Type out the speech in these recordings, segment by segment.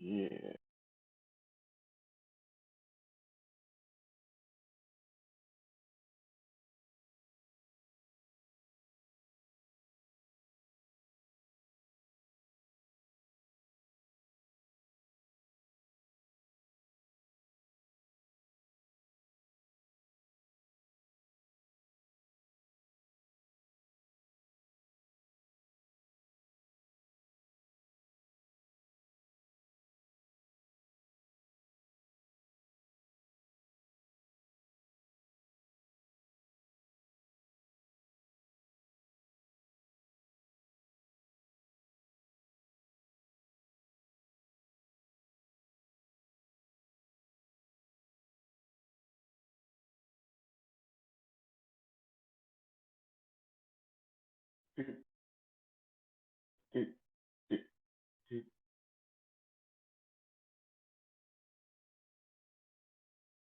Yeah.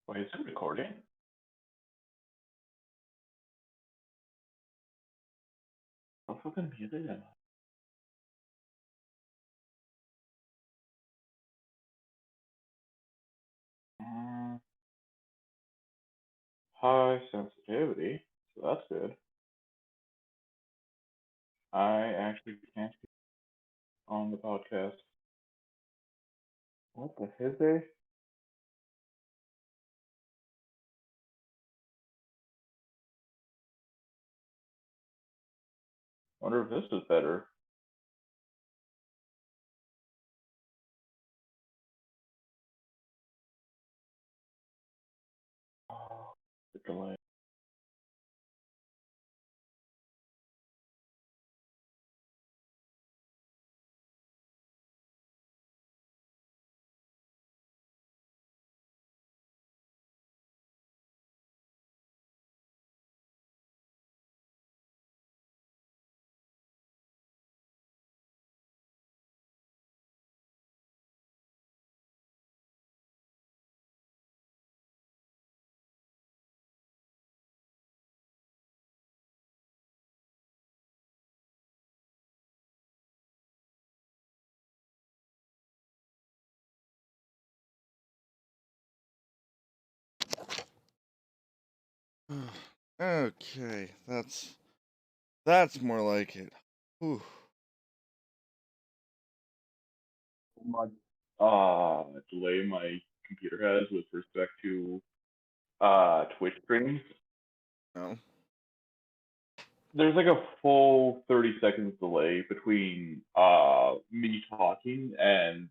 Wait, is it recording? What fucking music am I? High sensitivity, so that's good. I actually can't be on the podcast. What the hell, they? Wonder if this is better. Oh, the delay. Okay, that's more like it. Whew. Much delay my computer has with respect to Twitch streams. No. There's like a full 30 seconds delay between me talking and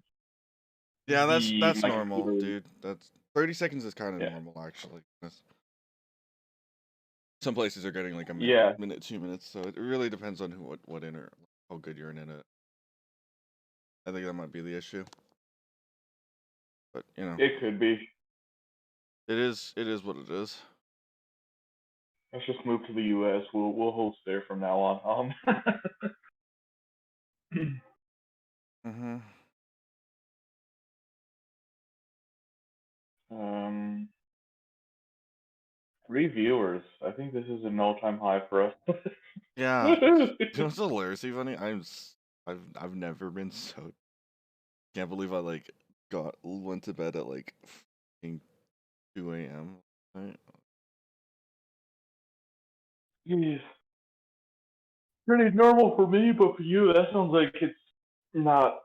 Yeah, that's my normal, computer. dude. That's 30 seconds is kind of Yeah. normal actually. Some places are getting like a Yeah. minute, 2 minutes, so it really depends on what internet, how good you're in it. I think that might be the issue. But It could be. it is what it is. Let's just move to the U.S. We'll host there from now on. Mhm. Um, 3 viewers. I think this is an all-time high for us. Yeah. You know what's hilariously funny? I've never been so can't believe I like went to bed at like 2 a.m. Right? Jeez. Pretty normal for me, but for you, that sounds like it's not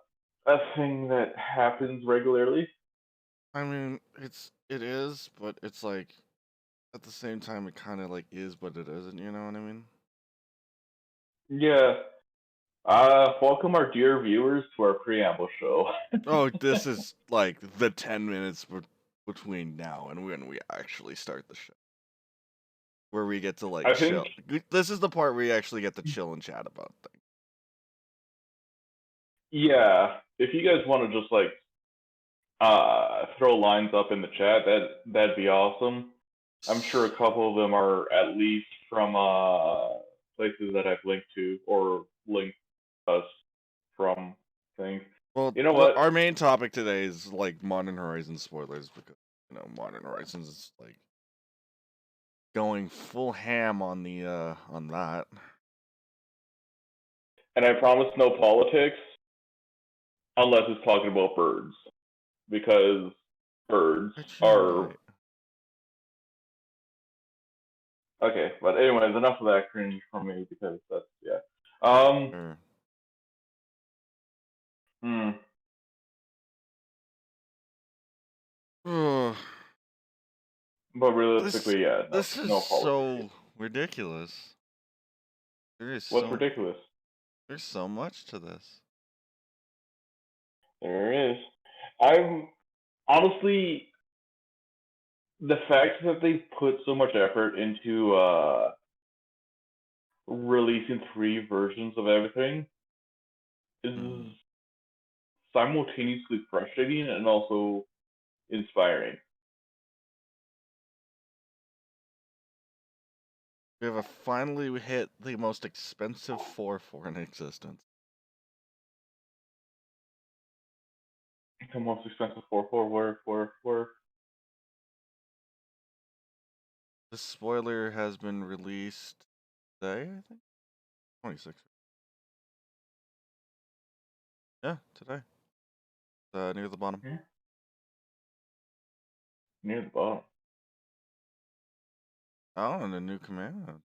a thing that happens regularly. I mean, it is, but it's like at the same time it kind of like is, but it isn't. You know what I mean? Yeah. Welcome our dear viewers to our preamble show. Oh, this is like the 10 minutes between now and when we actually start the show, where we get to like I think, chill. This is the part where we actually get to chill and chat about things. yeah, if you guys want to just like throw lines up in the chat, that'd be awesome. I'm sure a couple of them are at least from places that I've linked to or linked us from things. Well, You know what? our main topic today is like Modern Horizons spoilers because Modern Horizons is like going full ham on the on that. And I promise no politics. unless it's talking about birds, because birds Which you are might. okay. But anyways, enough of that cringe from me because that's yeah. Or, Hmm. Ugh. But this realistically, yeah, this is no follow. so ridiculous. There is What's so ridiculous? there's so much to this. There is. I'm honestly the fact that they put so much effort into releasing 3 versions of everything is Mm. simultaneously frustrating and also inspiring. Finally hit the most expensive 4-4 in existence. The most expensive 4-4 where The spoiler has been released today, I think? 26. Yeah, today. Near the bottom. near the bottom. Oh, and a new command.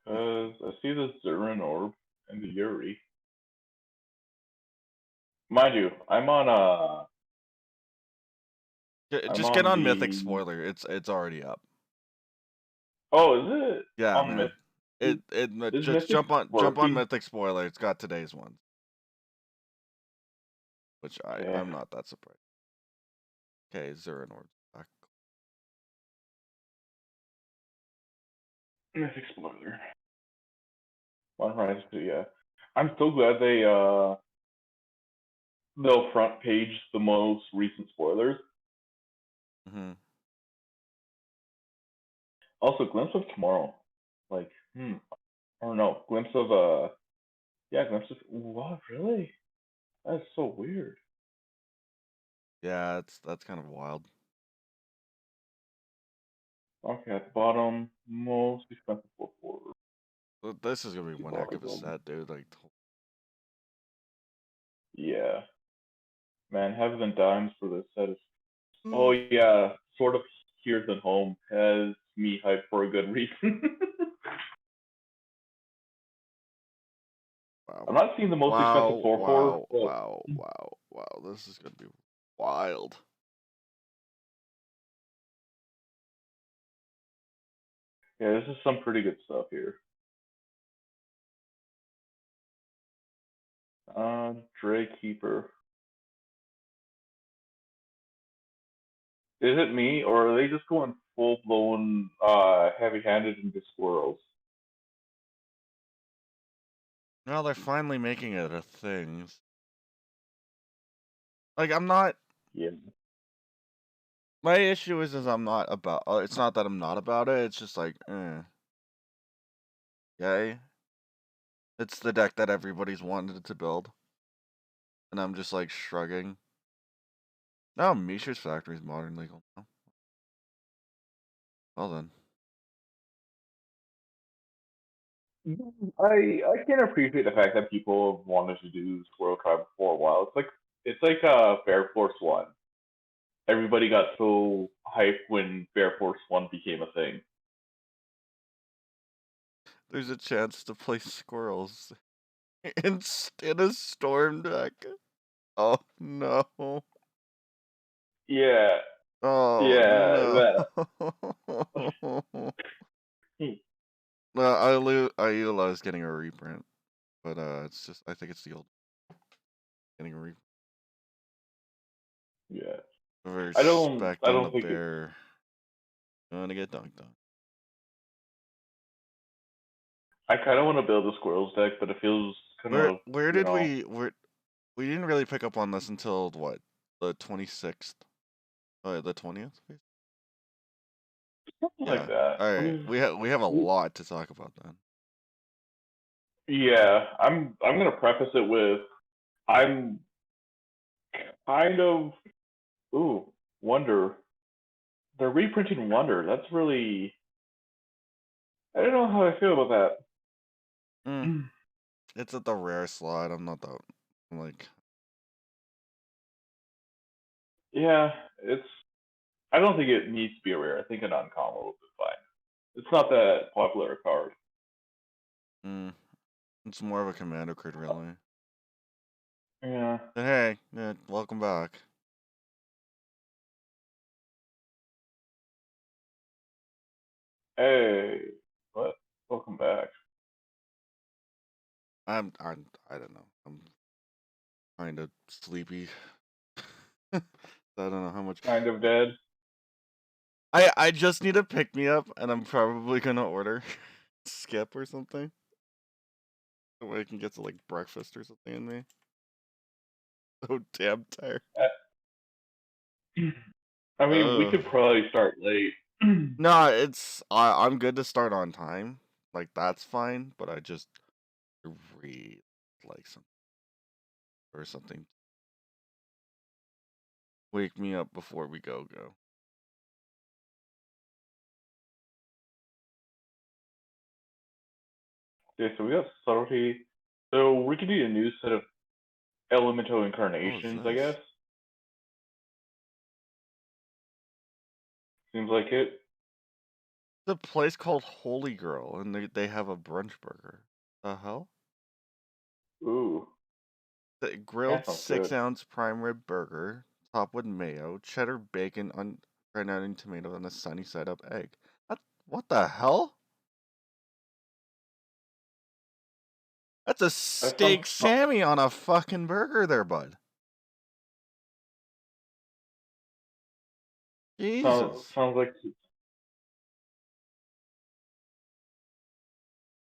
Because I see the Zurin Orb and the Yuri. Mind you, I'm Just get on on Mythic the Spoiler. It's already up. oh, is it Yeah, on man. Myth? Is Just Mythic jump on working? Mythic Spoiler. It's got today's ones, which Yeah, I'm not that surprised. Okay, Zurinord back. Mythic Spoiler. Sunrise, yeah. I'm so glad they'll front page the most recent spoilers. Mm-hmm. Also, glimpse of tomorrow. Like, I don't know. Glimpse of yeah, glimpse of what really? That's so weird. Yeah, that's kind of wild. Okay, at the bottom, most expensive for This is gonna be one heck of a set, dude. Like, yeah, man, Heaven and Dimes for this set is. Oh yeah, sort of here than home has me hyped for a good reason. wow, I'm not seeing the most expensive 4-4, but wow. This is gonna be wild. yeah, this is some pretty good stuff here. Dre Keeper. Is it me, or are they just going full blown heavy handed into squirrels? Now they're finally making it a thing. Like, I'm not. Yeah. My issue is I'm not about. It's not that I'm not about it. It's just like, yay. It's the deck that everybody's wanted to build, and I'm just like shrugging. No, Mishra's Factory is modern legal now. Well then. I can appreciate the fact that people have wanted to do Squirrel Tribe for a while. It's like Bear Force One. Everybody got so hyped when Bear Force One became a thing. There's a chance to play squirrels in a storm deck. Oh no. Yeah, Oh yeah, no. that. Ayula is getting a reprint, but it's just I think it's the old getting a reprint. Yeah, Respect I on the don't think it. bear. I'm gonna get dunked on. I kind of want to build a squirrels deck, but it feels kind of, Where did we didn't really pick up on this until what, the 26th? Oh, the 20th? something like Yeah. that. All right. We have a lot to talk about then. Yeah, I'm gonna preface it with I'm kind of Wonder. They're reprinting Wonder. That's really I don't know how I feel about Mm. that. it's at the rare slot. I'm like, Yeah, it's. I don't think it needs to be a rare. I think an uncommon will be fine. It's not that popular a card. it's more of a commander card, really. Yeah. But hey, yeah, welcome back. Hey, what? Welcome back. I don't know. I'm kind of sleepy. I don't know how much. Kind of dead. I just need to pick me up, and I'm probably gonna order skip or something. That way I can get to like breakfast or something in me. So damn tired. I mean, we Ugh. could probably start late. No, I'm good to start on time. Like that's fine, but I just read like something or something. Wake me up before we go. Okay, so we got subtlety. So we could need a new set of elemental What is incarnations, I this? guess. Seems like it. It's a place called Holy Girl, and they have a brunch burger. The hell? Ooh, The that grilled sounds good. 6-ounce prime rib burger, topped with mayo, cheddar bacon, fried onion tomato, and a sunny side up egg. What the hell? That's a That steak Sammy on a fucking burger there, bud. Jesus. sounds like.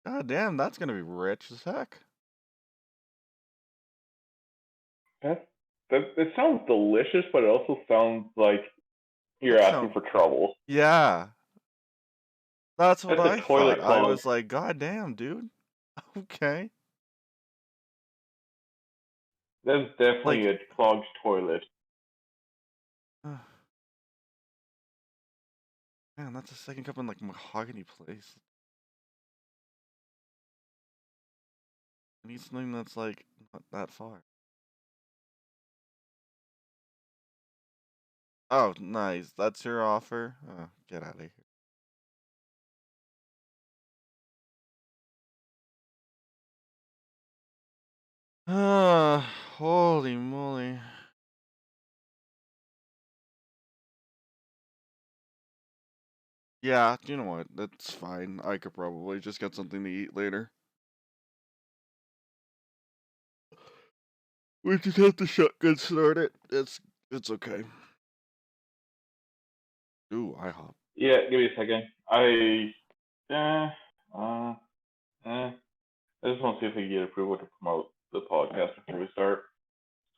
God damn, that's gonna be rich as heck. It sounds delicious, but it also sounds like you're That asking sound- for trouble. Yeah. That's what That's I a toilet thought. I clog. was like, God damn, dude. Okay. That's definitely Like- a clogged toilet. Man, that's a second cup in like mahogany place. I need something that's like not that far. Oh, nice. That's your offer? Oh, get out of here. Holy moly. Yeah, you know what? That's fine. I could probably just get something to eat later. We just have to shotgun start it. It's okay. Ooh, IHOP. Yeah, give me a second. I just want to see if we can get approval to promote the podcast before we start.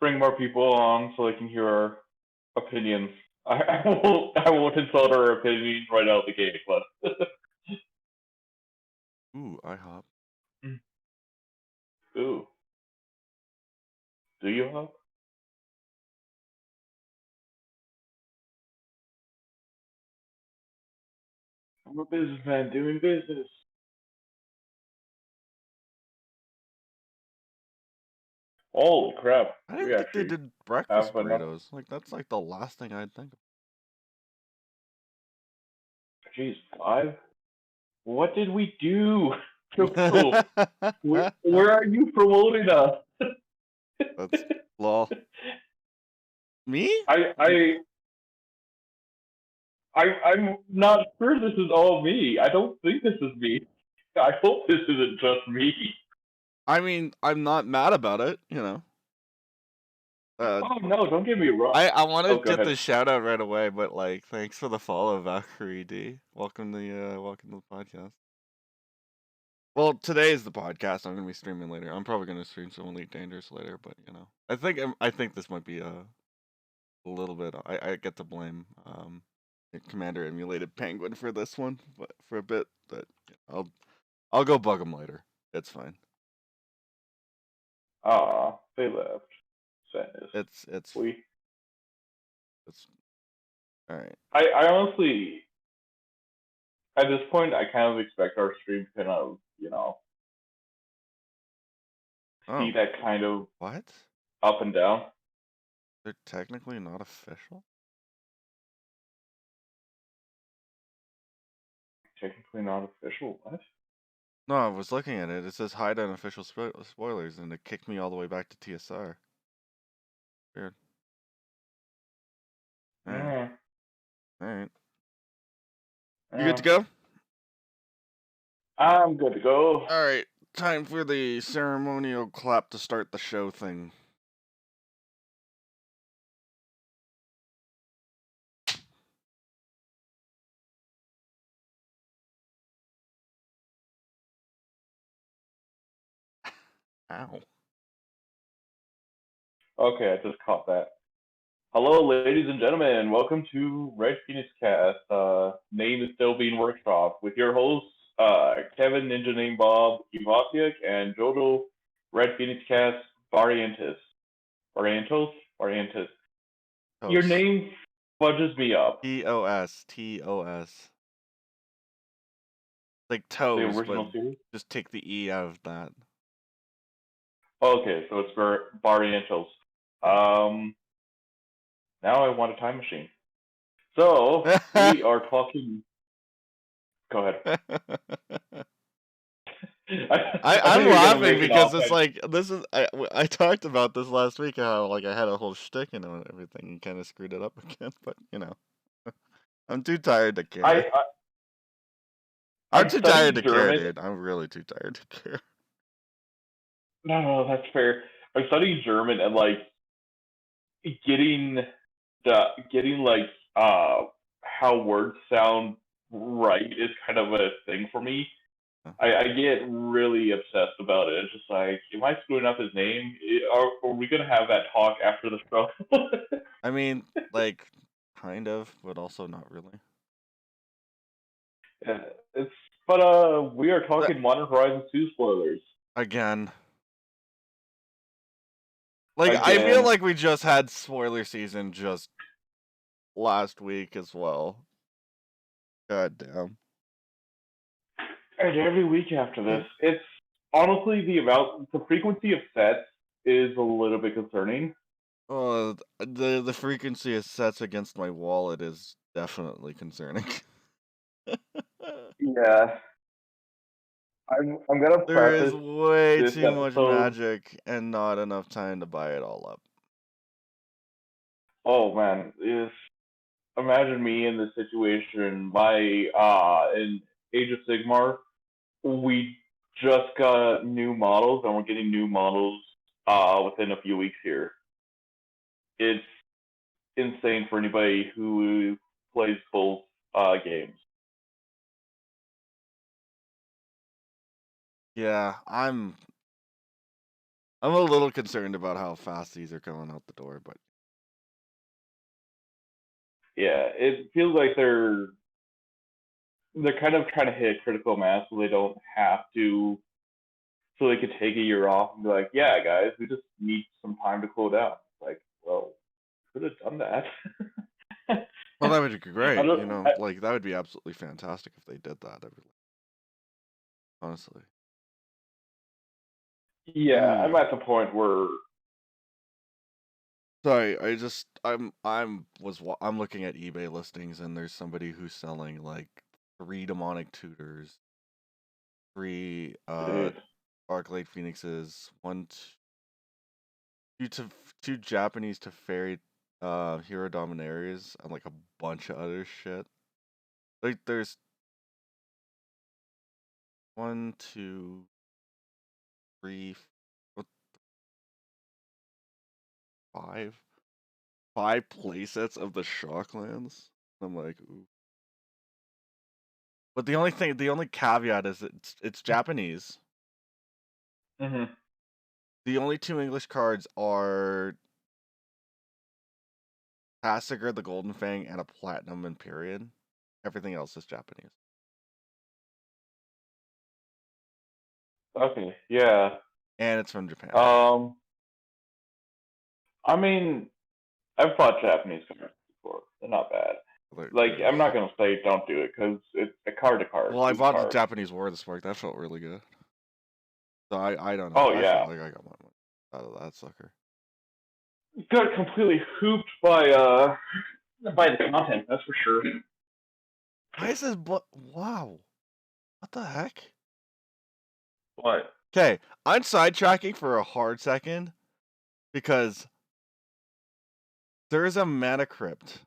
Bring more people on so they can hear our opinions. I won't insult our opinions right out of the gate, but Ooh, IHOP. ooh, do you have? I'm a businessman doing business. Holy crap! I We didn't think they actually did breakfast have enough. burritos. Like that's like the last thing I'd think of. Jeez, 5? What did we do? Where are you promoting us? That's lol. Me? I'm not sure this is all me. I don't think this is me. I hope this isn't just me. I mean, I'm not mad about it, you know. Oh no, don't get me wrong. I want to Oh, go get ahead. the shout out right away, but like, thanks for the follow, Valkyrie D. Welcome to the podcast. Well, today is the podcast. I'm gonna be streaming later. I'm probably gonna stream some Elite Dangerous later, but you know, I think this might be a little bit. I get to blame Commander Emulated Penguin for this one, but for a bit. But I'll go bug him later. It's fine. Ah, they left. Sadness. It's all right. I honestly, at this point, I kind of expect our stream to kind of, see Oh, that kind of what? up and down. They're technically not official? Technically not official. What? No, I was looking at it. It says hide unofficial spoilers, and it kicked me all the way back to TSR. Weird. Alright. Alright. You good to go? I'm good to go. Alright. Time for the ceremonial clap to start the show thing. Ow. Okay, I just caught that. Hello, ladies and gentlemen. Welcome to Red Phoenix Cast. Name is still being workshopped with your hosts, Kevin Ninja Name Bob Ivasiak and Jojo Red Phoenix Cast Variantis. Variantis. Your Toast. name fudges me up. T-O-S. T-O-S. Like The toes, original but series? just take the E out of that. Okay, so it's Variantos. Now I want a time machine. So, we are talking. Go ahead. I I'm think you're gonna laughing make an because it's offense. like this is I talked about this last week how like I had a whole shtick and everything and kind of screwed it up again, but you know I'm too tired to care. I I'm I too tired studied to care, German. dude. I'm really too tired to care. No, that's fair. I'm studying German and like getting getting like how words sound right is kind of a thing for me. I get really obsessed about it. It's just like, am I screwing up his name? Are we gonna have that talk after the show? I mean, like, kind of, but also not really. Yeah, we are talking Modern Horizons 2 spoilers Again. Like, I feel again. like we just had spoiler season just last week as well. God damn. And every week after this, it's honestly the frequency of sets is a little bit concerning. The frequency of sets against my wallet is definitely concerning. Yeah, I'm gonna There is preface way this too much episode. magic and not enough time to buy it all up. Oh man, is imagine me in this situation. My in Age of Sigmar, we just got new models, and we're getting new models within a few weeks here. It's insane for anybody who plays both games. Yeah, I'm a little concerned about how fast these are coming out the door, but Yeah, it feels like they're kind of trying to hit critical mass so they don't have to, so they could take a year off and be like, yeah, guys, we just need some time to cool down. Like, well, could have done that. well, that would be great. You know, I, like that would be absolutely fantastic if they did that. Honestly. yeah, Ooh. I'm at the point where Sorry, I'm looking at eBay listings and there's somebody who's selling like 3 demonic tutors, 3 dude, Arclight Phoenixes, 2 Japanese Teferi Hero Dominaries, and like a bunch of other shit. Like there's 1, 2, 3, 5 playsets of the Shocklands. I'm like, ooh. But the only caveat is it's Japanese. mm-hmm. The only 2 English cards are Tasigur the Golden Fang and a Platinum and Period. Everything else is Japanese. Okay, yeah. And it's from Japan. I mean, I've fought Japanese cards before. They're not bad. Like, I'm not gonna say don't do it because it's a card to card. Well, I It's a bought the card. Japanese War this Spark. That felt really good. So I don't know. Oh I yeah, felt like I got my money out of that sucker. got completely hooped by the content. That's for sure. Why is this? Wow. What the heck? What? Okay, I'm sidetracking for a hard second because there's a mana crypt,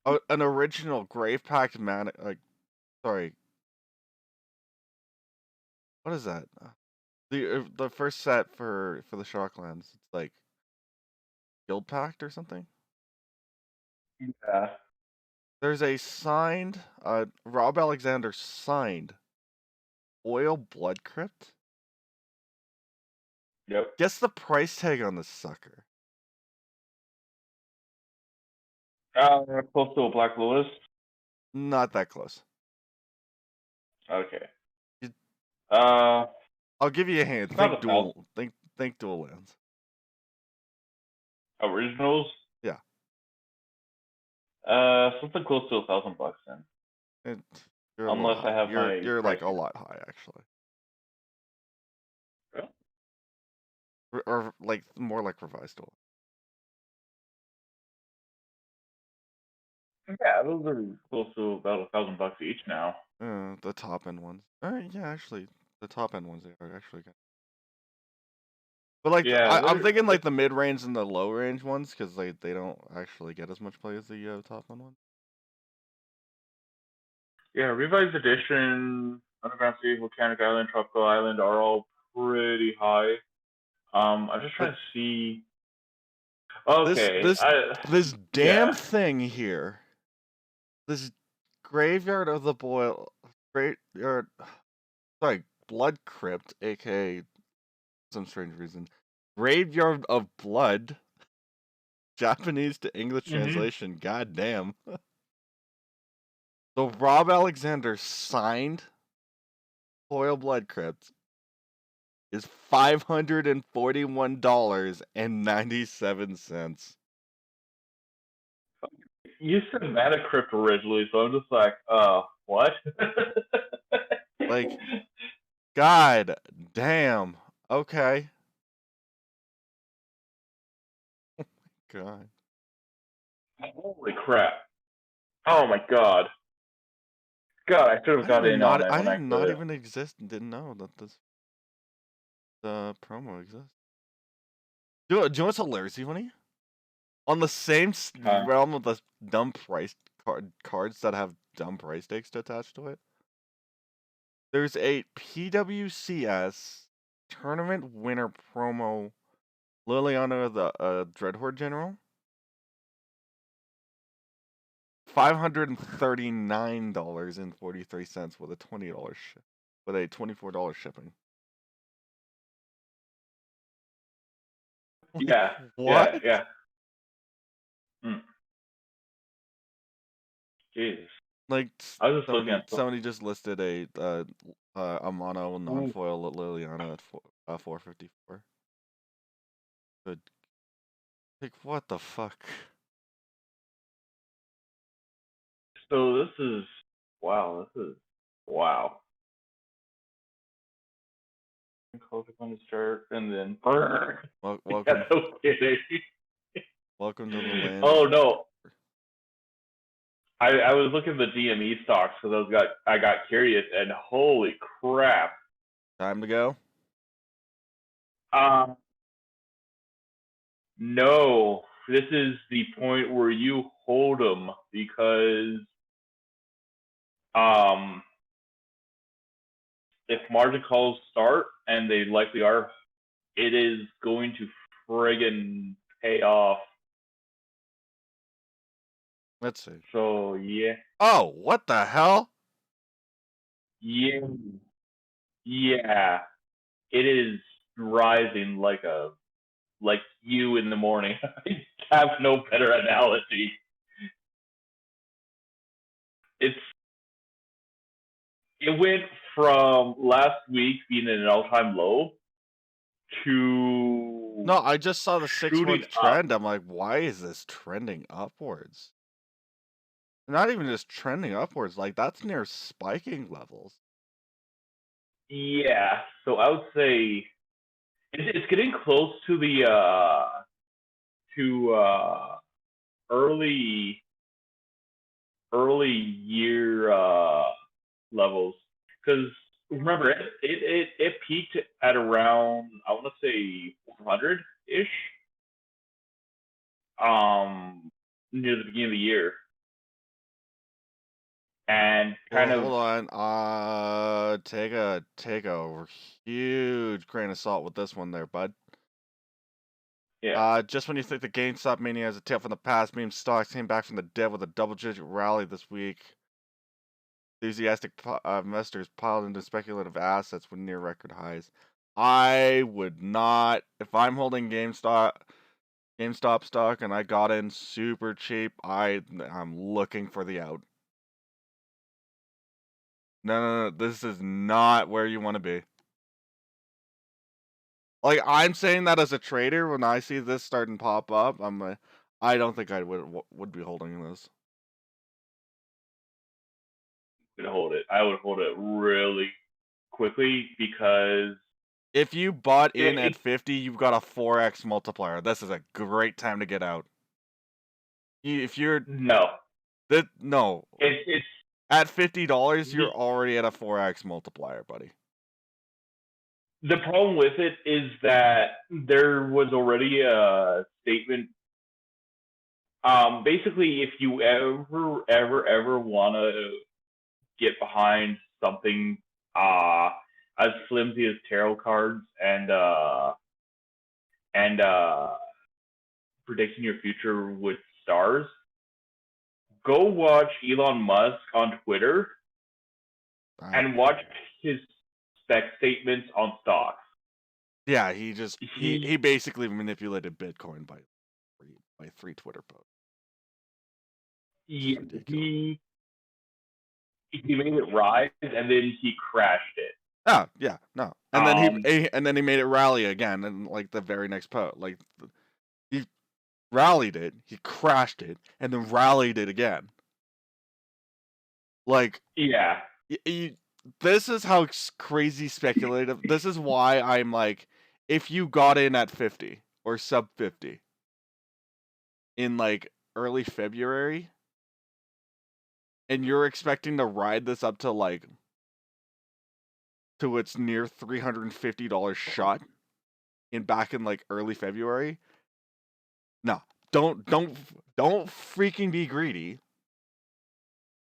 an original Grave Pact mana. Sorry, what is that? The first set for the Shocklands. It's like Guild Pact or something. Yeah. There's a signed, Rob Alexander signed Oil Blood Crypt. Yep. Guess the price tag on this sucker. Close to a Black Lotus. Not that close. Okay. You- Uh, I'll give you a hint. It's not Think a thousand. dual. Think dual lands. Originals. Yeah. Something close to $1,000 then. You're Unless I have my you're like a price. lot high actually, Yeah. or like more like revised dual. Yeah, those are close to about $1,000 each now. The top end ones. Yeah, actually, the top end ones are actually good. But like, Yeah, I'm thinking like the mid range and the low range ones because they don't actually get as much play as the top end ones. Yeah, Revised Edition, Underground Sea, Volcanic Island, Tropical Island are all pretty high. I'm just trying to see. Okay, This damn yeah. thing here. This Graveyard of the Boil, Graveyard, sorry, Blood Crypt, aka some strange reason, Graveyard of Blood, Japanese to English translation. God damn. So Rob Alexander signed Oil Blood Crypt is $541.97. You said Mana Crypt originally, so I'm just like, what? Like, God damn. Okay. Oh my god. Holy crap. Oh my god. God, I should have got in on it I when I did not could. even exist and didn't know that the promo exists. Do you know what's hilarious, funny? On the same realm of the dumb price cards that have dumb price tags attached to it, there's a PWCS tournament winner promo, Liliana the Dreadhorde General. $539.43 with a with a $24 shipping. Yeah. What? Yeah. Jesus. Like I was just looking at somebody just listed a mono non-foil Liliana at 454. Good. Like what the fuck? So this is wow. Close on the start and then burn. Welcome. Yeah, no kidding. Welcome to the land. Oh no. I was looking at the DME stocks because I got curious and holy crap. Time to go. No, this is the point where you hold them because if margin calls start, and they likely are, it is going to friggin' pay off. Let's see. So yeah. Oh, what the hell? Yeah. Yeah. It is rising like you in the morning. I have no better analogy. It went from last week being at an all-time low to No, I just saw the 6-month trend. Up. I'm like, why is this trending upwards? Not even just trending upwards, like that's near spiking levels. Yeah, so I would say it's getting close to the to early early year levels, because remember it peaked at around, I want to say 400 ish, um near the beginning of the year, and Well, kind of hold on. Take a huge grain of salt with this one there, bud. yeah. Just when you think the GameStop mania has a tale from the past, meme stocks came back from the dead with a double-digit rally this week. Enthusiastic investors piled into speculative assets with near record highs. I would not, if I'm holding GameStop stock and I got in super cheap, I'm looking for the out. No, this is not where you want to be. Like, I'm saying that as a trader, when I see this starting to pop up, I don't think I would be holding this. Gonna hold it. I would hold it really quickly because If you bought in it, at 50, you've got a 4x multiplier. This is a great time to get out. If you're no, no, it's at $50, you're already at a 4x multiplier, buddy. the problem with it is that there was already a statement. Basically, if you ever want to get behind something uh, as flimsy as tarot cards and predicting your future with stars, go watch Elon Musk on Twitter and watch his spec statements on stocks. Yeah, he basically manipulated Bitcoin by 3 Twitter posts. He made it rise and then he crashed it. Oh yeah, no, and then he made it rally again, and like the very next post, like he rallied it, he crashed it, and then rallied it again. Like yeah, this is how crazy speculative. This is why I'm like, if you got in at 50 or sub 50 in like early February, and you're expecting to ride this up to like to its near $350 shot back in like early February. No, don't freaking be greedy.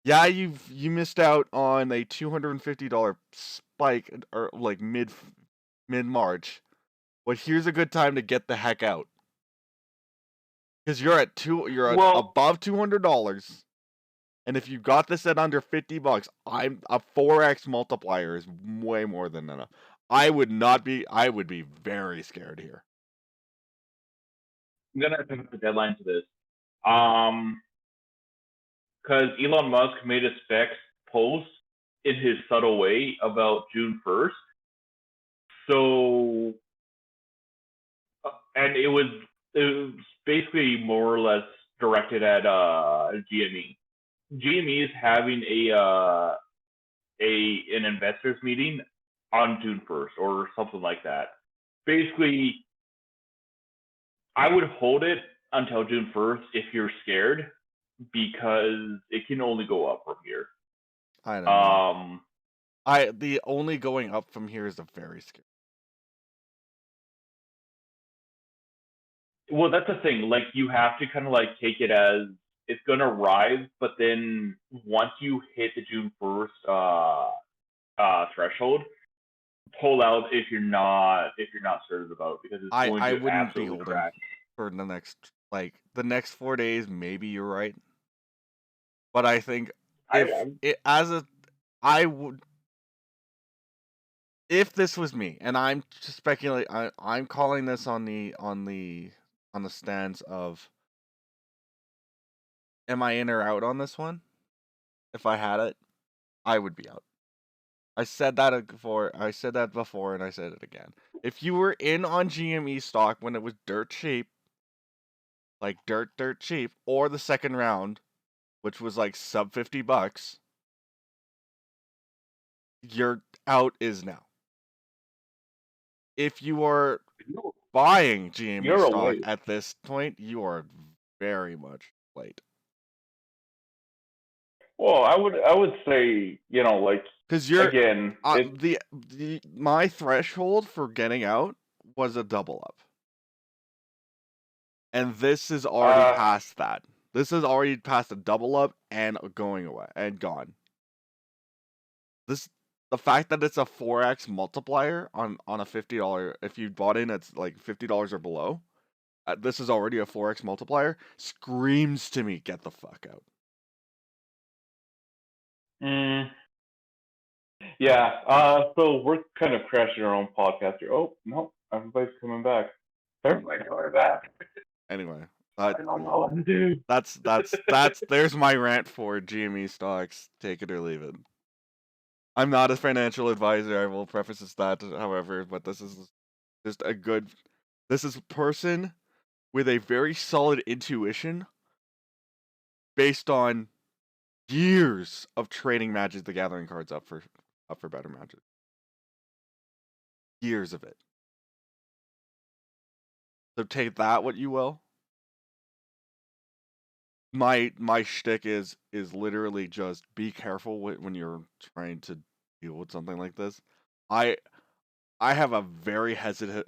Yeah, you missed out on a $250 spike or like mid March, but here's a good time to get the heck out because you're above $200, and if you got this at under $50, I'm a 4x multiplier is way more than enough. I would be very scared here. I'm gonna have to put the deadline to this. Because Elon Musk made a specs post in his subtle way about June 1st. So, and it was basically more or less directed at GME. GME is having an investors meeting on June 1st or something like that. Basically, I would hold it until June 1st if you're scared, because it can only go up from here. I don't know. The only going up from here is a very scary. Well, that's the thing. Like, you have to kind of like take it as it's gonna rise, but then once you hit the June 1st threshold, pull out if you're not certain about it, because it's going to I wouldn't be absolutely holding crash. for the next 4 days. Maybe you're right, but I think I would, if this was me, and I'm just speculating, I'm calling this on the stance of, am I in or out on this one? If I had it, I would be out. I said that before, and I said it again. If you were in on GME stock when it was dirt cheap, like dirt cheap, or the second round, which was like sub $50, you're out is now. If you are buying GME You're stock late. at this point, you are very much late. Well, I would say, like, Because you're again, my threshold for getting out was a double up, and this is already past that. This is already past a double up and going away and gone. The fact that it's a 4x multiplier on a $50, if you bought in at like $50 or below, this is already a 4x multiplier, screams to me, get the fuck out. Yeah. So we're kind of crashing our own podcast here. Oh no, everybody's coming back. Everybody's coming back. Anyway, I don't know what to do. that's there's my rant for GME stocks. Take it or leave it. I'm not a financial advisor. I will preface that, however, but this is just this is a person with a very solid intuition based on years of trading Magic the Gathering cards up for better Magic. Years of it. So take that what you will. My shtick is literally just be careful when you're trying to deal with something like this. I have a very hesitant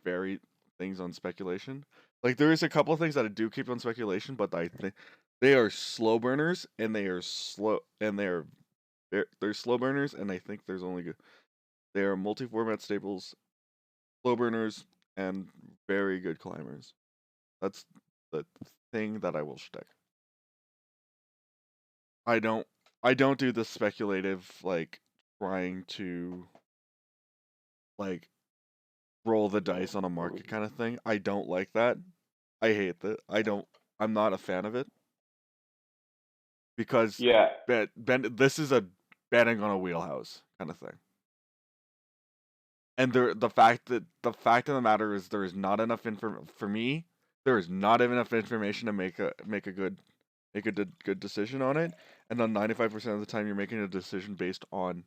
very things on speculation. Like there is a couple of things that I do keep on speculation, but I think they are slow burners and they're slow burners, and I think there's only they are multi-format staples, slow burners, and very good climbers. That's the thing that I will shtick. I don't do the speculative, like trying to like roll the dice on a market kind of thing. I don't like that. I hate that. I'm not a fan of it. Because this is a betting on a wheelhouse kind of thing. And the fact of the matter is there is not enough for me. There is not enough information to make a good decision on it. And on 95% of the time, you're making a decision based on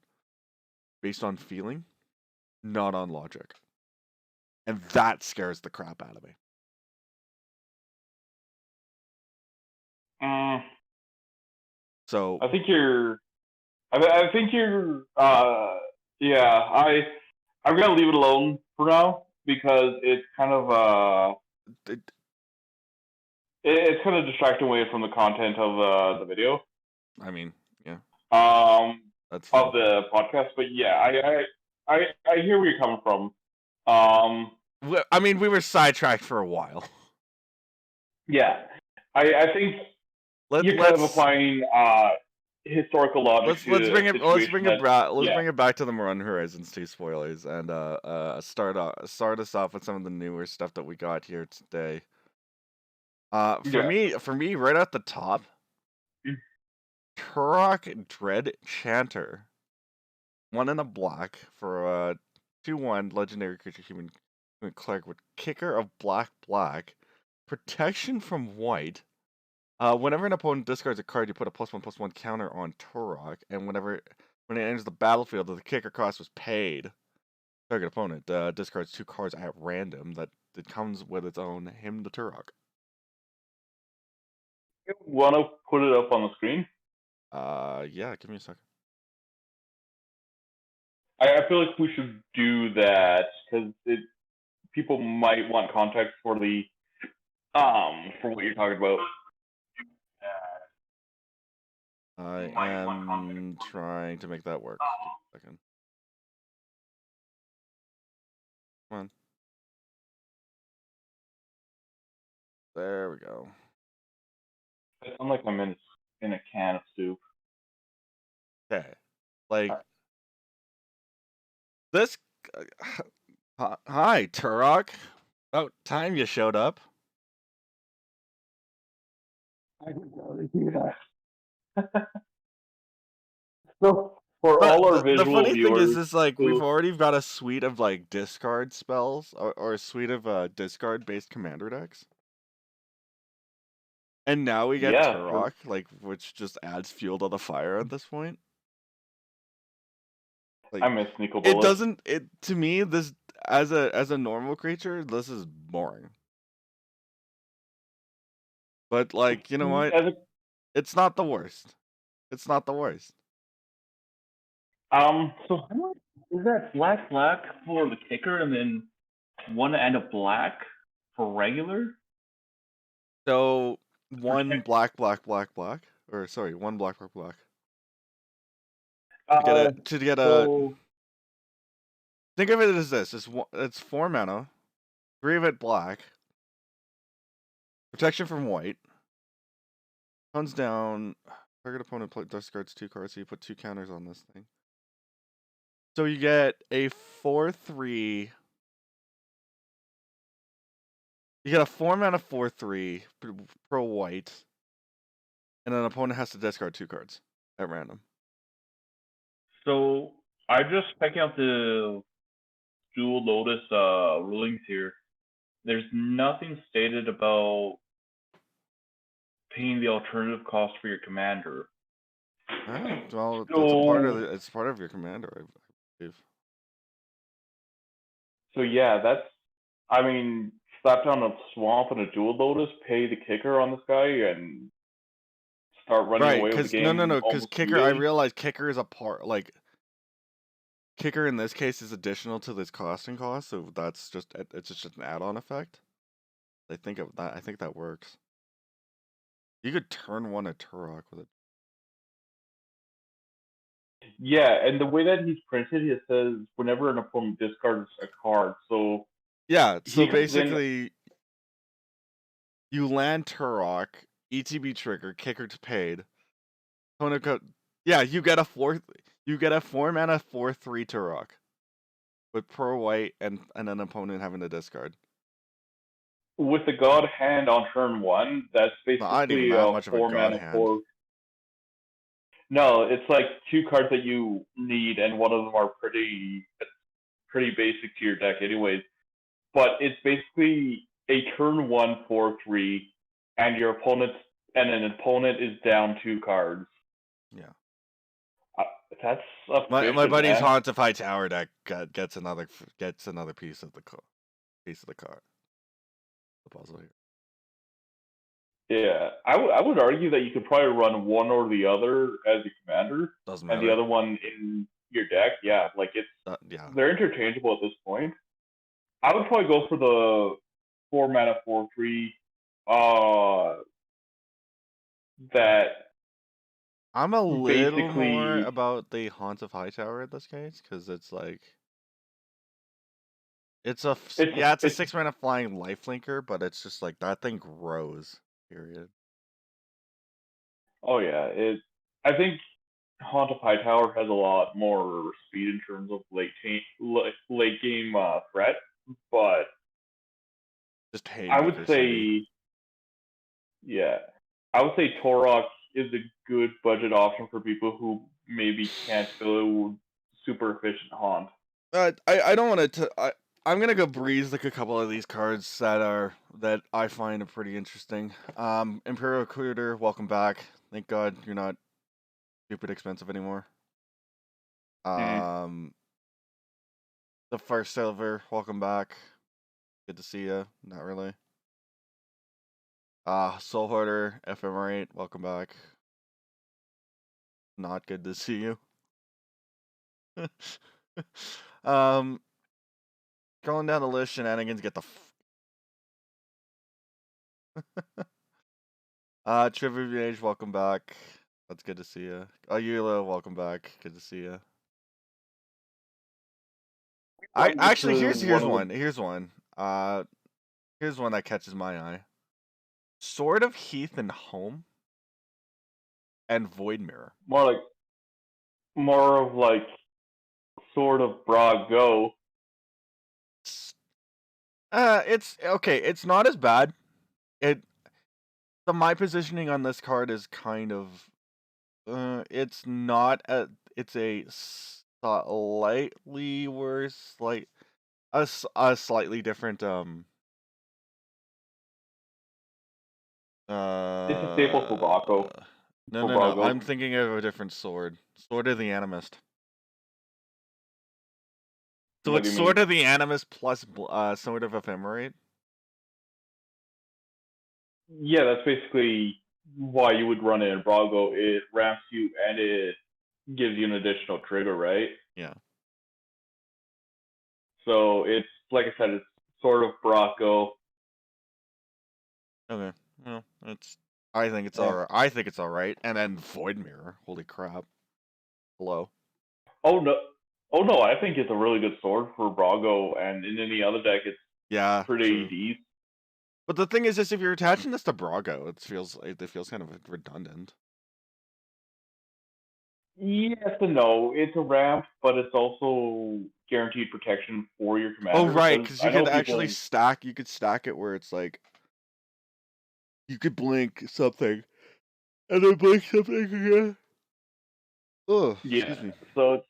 feeling, not on logic. And that scares the crap out of me. So I think you're. Yeah. I'm gonna leave it alone for now because it's kind of it's kind of distracting away from the content of the video. I mean, yeah. That's fine. Of the podcast, but yeah, I hear where you're coming from. I mean, we were sidetracked for a while. Yeah, I think you're kind of applying historical logic. Let's bring it back to the Run Horizons 2 spoilers and start us off with some of the newer stuff that we got here today. For me, right at the top, Turok Dread Chanter, 1 in a black for 2/1 legendary creature human cleric with kicker of black, protection from white. Whenever an opponent discards a card, you put a +1/+1 counter on Turok, and when it enters the battlefield, the kicker cost was paid. Target opponent discards 2 cards at random that it comes with its own Hymn to Turok. You want to put it up on the screen? Yeah, give me a second. I feel like we should do that because people might want context for the for what you're talking about. I am trying to make that work. Second. Come on. There we go. I sound like I'm in a can of soup. Okay. Like this. Hi, Turok. About time you showed up. I didn't know they do that. So for all our visual the funny viewers, thing is like we've already got a suite of like discard spells or a suite of discard based commander decks. And now we get Turok, like, which just adds fuel to the fire at this point. Like I miss Nicol it Bolas. doesn't. It to me this as a normal creature, this is boring. But like you know what? As a, It's not the worst. It's not the worst. so how much is that black for the kicker and then one and a black for regular? So For one kick- black, or sorry, one black, black. Uh, To get a so think of it as this: it's 4 mana, 3 of it black, protection from white, comes down. Target opponent discards 2 cards, so you put 2 counters on this thing. So you get a 4/3. You get a 4 mana 4/3 pro white, and an opponent has to discard 2 cards at random. So I just checking out the Dual Lotus rulings here. There's nothing stated about paying the alternative cost for your commander. Well, that's a part of So it's part of your commander, I believe. so yeah, that's I mean, slap down a swamp and a Dual Lotus, pay the kicker on this guy, and start running Right, away with the because no, game because almost kicker. I immediately. realize kicker is a part. Like kicker in this case is additional to this costing cost, so that's just it's just an add-on effect. I think of that. I think that works. You could turn one a Turok with it. Yeah, and the way that he's printed, it says whenever an opponent discards a card. So Yeah, so he comes in. basically, you land Turok, ETB trigger, kicker to paid. Yeah, you get a 4 mana 4/3 Turok with pro white and an opponent having to discard. With the God Hand on turn one, that's Not even basically that a much of a four god mana hand. four. No, it's like 2 cards that you need, and one of them are pretty basic to your deck, anyways. But it's basically a turn 1 4/3, and an opponent is down 2 cards. Yeah. Uh, that's My efficient, buddy's man. Haunt of High Tower deck gets another piece of the card. The puzzle here. Yeah, I would argue that you could probably run one or the other as a commander, Doesn't and the matter. other one in your deck. Yeah, like Yeah. they're interchangeable at this point. I would probably go for the 4 mana 4/3. That I'm a little more basically about the Haunt of High Tower in this case because it's like it's a it's a it's 6 mana flying lifelinker, but it's just like that thing grows. Period. oh yeah, I think Haunt of Hightower has a lot more speed in terms of late game threat, but Just I would Haymaker City. say yeah, I would say Torok is a good budget option for people who maybe can't go super efficient Haunt. I don't want to. I'm gonna go breeze like a couple of these cards that I find are pretty interesting. Imperial Recruiter, welcome back. Thank God you're not stupid expensive anymore. Mm. The First Silver, welcome back. Good to see you. Not really. Soul Hoarder, Ephemerate, welcome back. Not good to see you. um, Going down the list, shenanigans get the. Trivia Age, welcome back. That's good to see you. Ayula, welcome back. Good to see you. I This actually is here's one of one. the Here's one that catches my eye. Sword of Heath and Home and Void Mirror. more of like sort of broad go. It's okay. It's not as bad. My positioning on this card is kind of it's not a it's a slightly worse a slightly different It's a staple for Baco. no For no no I'm Brago. thinking of a different sword of the Animist. So What it's do you Sword mean? of the Animus plus Sword of Ephemerate. Yeah, that's basically why you would run it in Brago. It ramps you and it gives you an additional trigger, right? Yeah. So it's like I said, it's sort of Braco. Okay. Well, it's. I think it's Yeah. alright. I think it's alright. And then Void Mirror. Holy crap. Hello. Oh no, oh no, I think it's a really good sword for Brago, and in any other deck, it's Yeah. pretty True. decent. But the thing is, if you're attaching this to Brago, it feels kind of redundant. Yes and no. It's a ramp, but it's also guaranteed protection for your Oh commander. right, Because because I you know could actually people. stack. You could stack it where it's like you could blink something and then blink something again. Oh, Yeah. excuse me. So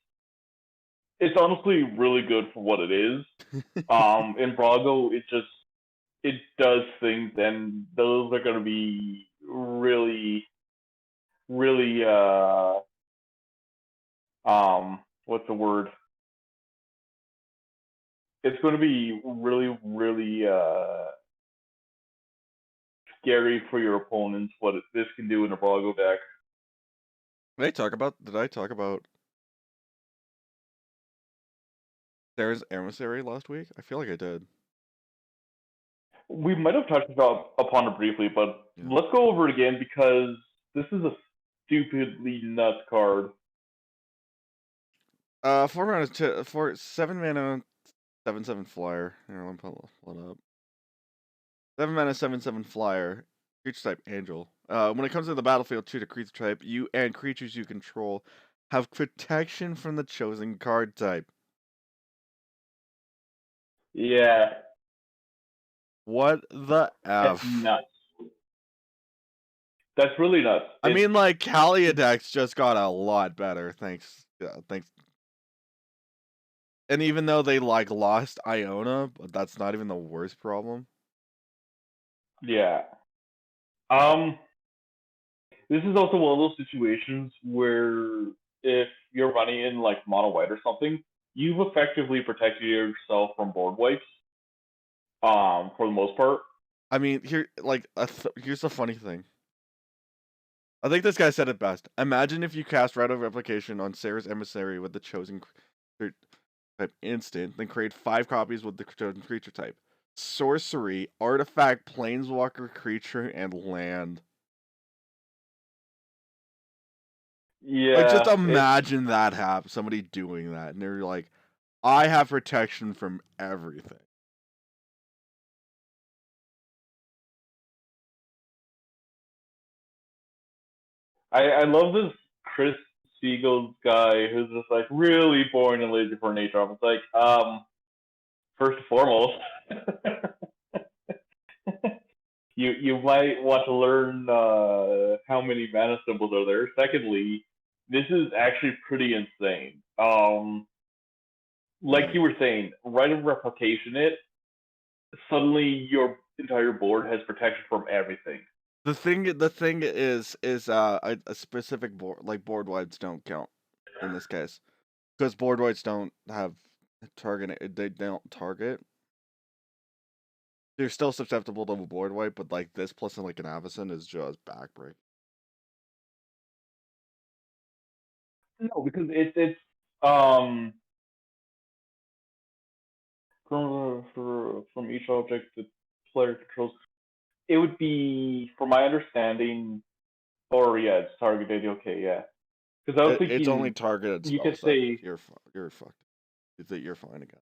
it's honestly really good for what it is. In Brago, it does things, and those are going to be really, really what's the word? It's going to be really, really scary for your opponents what this can do in a Brago deck. Did I talk about Sarah's emissary last week? I feel like I did. We might have touched upon it briefly, but Yeah. let's go over it again because this is a stupidly nuts card. 4 7 mana, 7/7 flyer. Here, let me pull it up. 7 mana, 7/7 flyer. Creature type Angel. When it comes to the battlefield, choose a creature type. You and creatures you control have protection from the chosen card type. Yeah, What the that's f? nuts. That's really nuts. I mean, like Kaliadex just got a lot better, thanks. Thanks. And even though they like lost Iona, but that's not even the worst problem. Yeah. This is also one of those situations where if you're running in like mono white or something, you've effectively protected yourself from board wipes. For the most part. I mean, here's the funny thing. I think this guy said it best. Imagine if you cast Rite of Replication on Sarah's Emissary with the chosen creature type instant, then create 5 copies with the chosen creature type. Sorcery, artifact, planeswalker, creature, and land. Like, just Yeah, imagine that happen. Somebody doing that, and they're like, I have protection from everything. I love this Chris Siegel guy who's just like really boring and lazy for an 8-drop. It's like, first and foremost, you might want to learn how many mana symbols are there. Secondly, this is actually pretty insane. Like you were saying, Rite of Replication it, suddenly your entire board has protection from everything. The thing is a specific board, like board wides don't count in this case because board wides don't have target. They don't target. They're still susceptible to a board wipe, but like this plus like an Avacyn is just backbreak. No, because it's um from each object the player controls. It would be, from my understanding, or yeah, it's targeted. Okay, yeah. Because I was It's only thinking targeted you spell could set. say, You're fucked. You're fine again.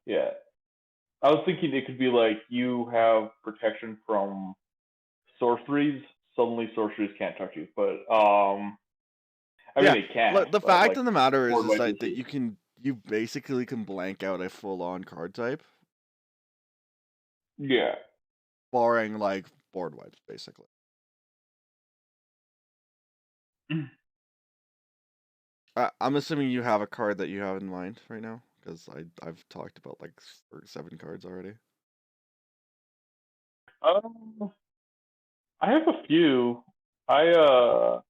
yeah. I was thinking it could be like you have protection from sorceries. Suddenly, sorceries can't touch you, but I mean Yeah, they can, the but fact like of the matter board is wipe that issues. you basically can blank out a full on card type, Yeah. barring like board wipes, basically. I'm assuming you have a card that you have in mind right now, because I've talked about like 7 cards already. Um, I have a few. I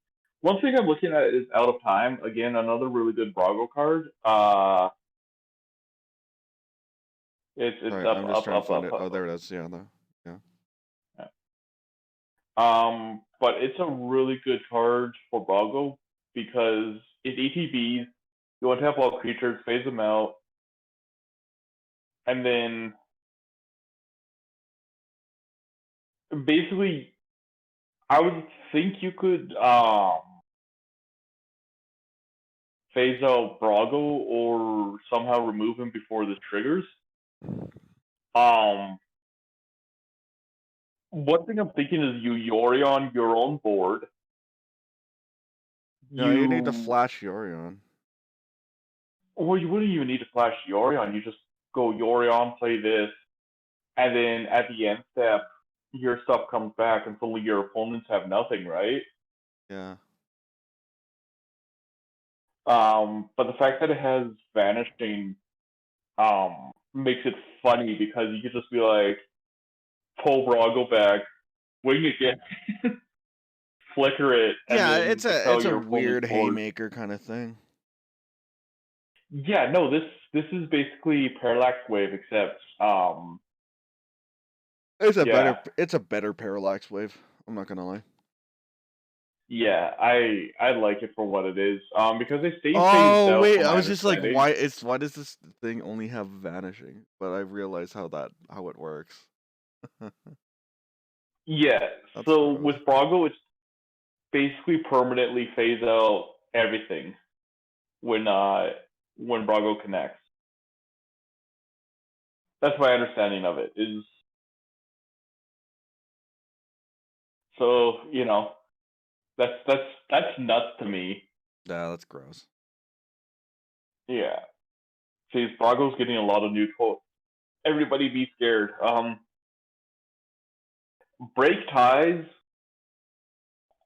One thing I'm looking at is Out of Time. Again, another really good Brago card. It's Sorry, up, I'm just up, trying to up, find up, it. up, Oh, up. there it is. Yeah, yeah. Yeah. But it's a really good card for Brago because it ATBs. You want to have all creatures, phase them out, and then basically, I would think you could phase out Brago or somehow remove him before this triggers. Um, One thing I'm thinking is you Yori on your own board. No, you need to You flash Yorion. Or you wouldn't even need to flash Yorion. You just go Yorion, play this, and then at the end step, your stuff comes back, and suddenly your opponents have nothing, right? Yeah. But the fact that it has vanishing makes it funny because you could just be like, pull Brago back, wing again, flicker it, and Yeah, then expel it's a your opponent's weird board. haymaker kind of thing. Yeah, no, this is basically Parallax Wave, except yeah, It's a better parallax wave. I'm not gonna lie. yeah, I like it for what it is. Because they stay phased Oh out wait, from I my was just like, understanding. why does this thing only have vanishing? But I realized how it works. Yeah, That's so gross. with Brago, it's basically permanently phase out everything when Brago connects. That's my understanding of it. Is so that's nuts to me. Yeah, that's gross. Yeah, see, Brago's getting a lot of new quotes. Everybody be scared. Break ties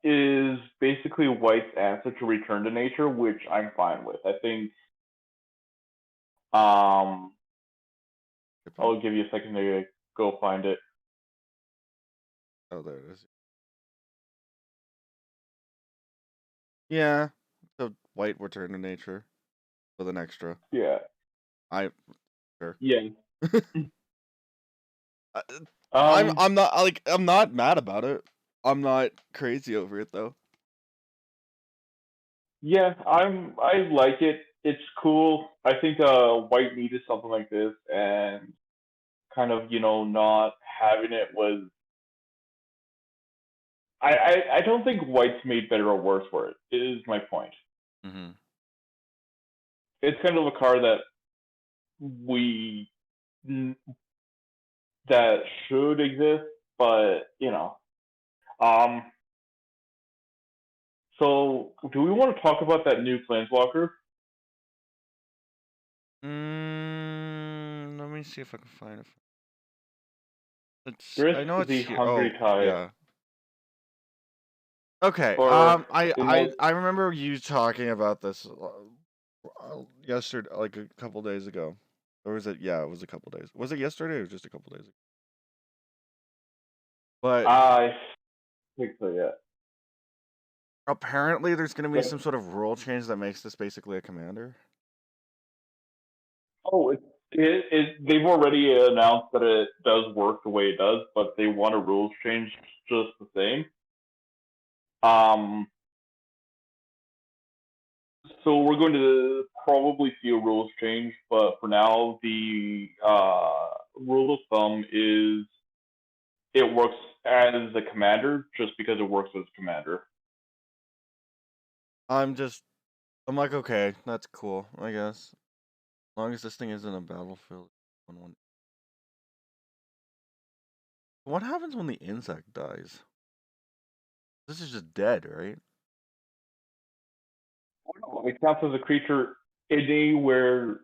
is basically White's answer to Return to Nature, which I'm fine with. I think Good point. I'll give you a second to go find it. Oh, there it is. Yeah, the white return to nature with an extra. Yeah. I sure. Yeah. I, Um. I'm not mad about it. I'm not crazy over it though. Yeah. I like it. It's cool. I think White needed something like this, and kind of not having it was. I don't think White's made better or worse for it. Is my point. Mm-hmm. It's kind of a card that we that should exist, but Um. So, do we want to talk about that new Planeswalker? Let me see if I can find it. Risk I know it's the here. Hungry Oh, Tide, yeah. Okay. or in most. I remember you talking about this yesterday, like a couple days ago, or was it? Yeah, it was a couple days. Was it yesterday or just a couple days ago? But I think so, yeah. apparently, there's going to be But some sort of rule change that makes this basically a commander. oh, they've already announced that it does work the way it does, but they want a rules change just the same. Um, so we're going to probably see a rules change, but for now, the rule of thumb is it works as a commander just because it works as commander. I'm like, okay, that's cool, I guess. As long as this thing isn't a battlefield. What happens when the insect dies? This is just dead, right? It counts as a creature anywhere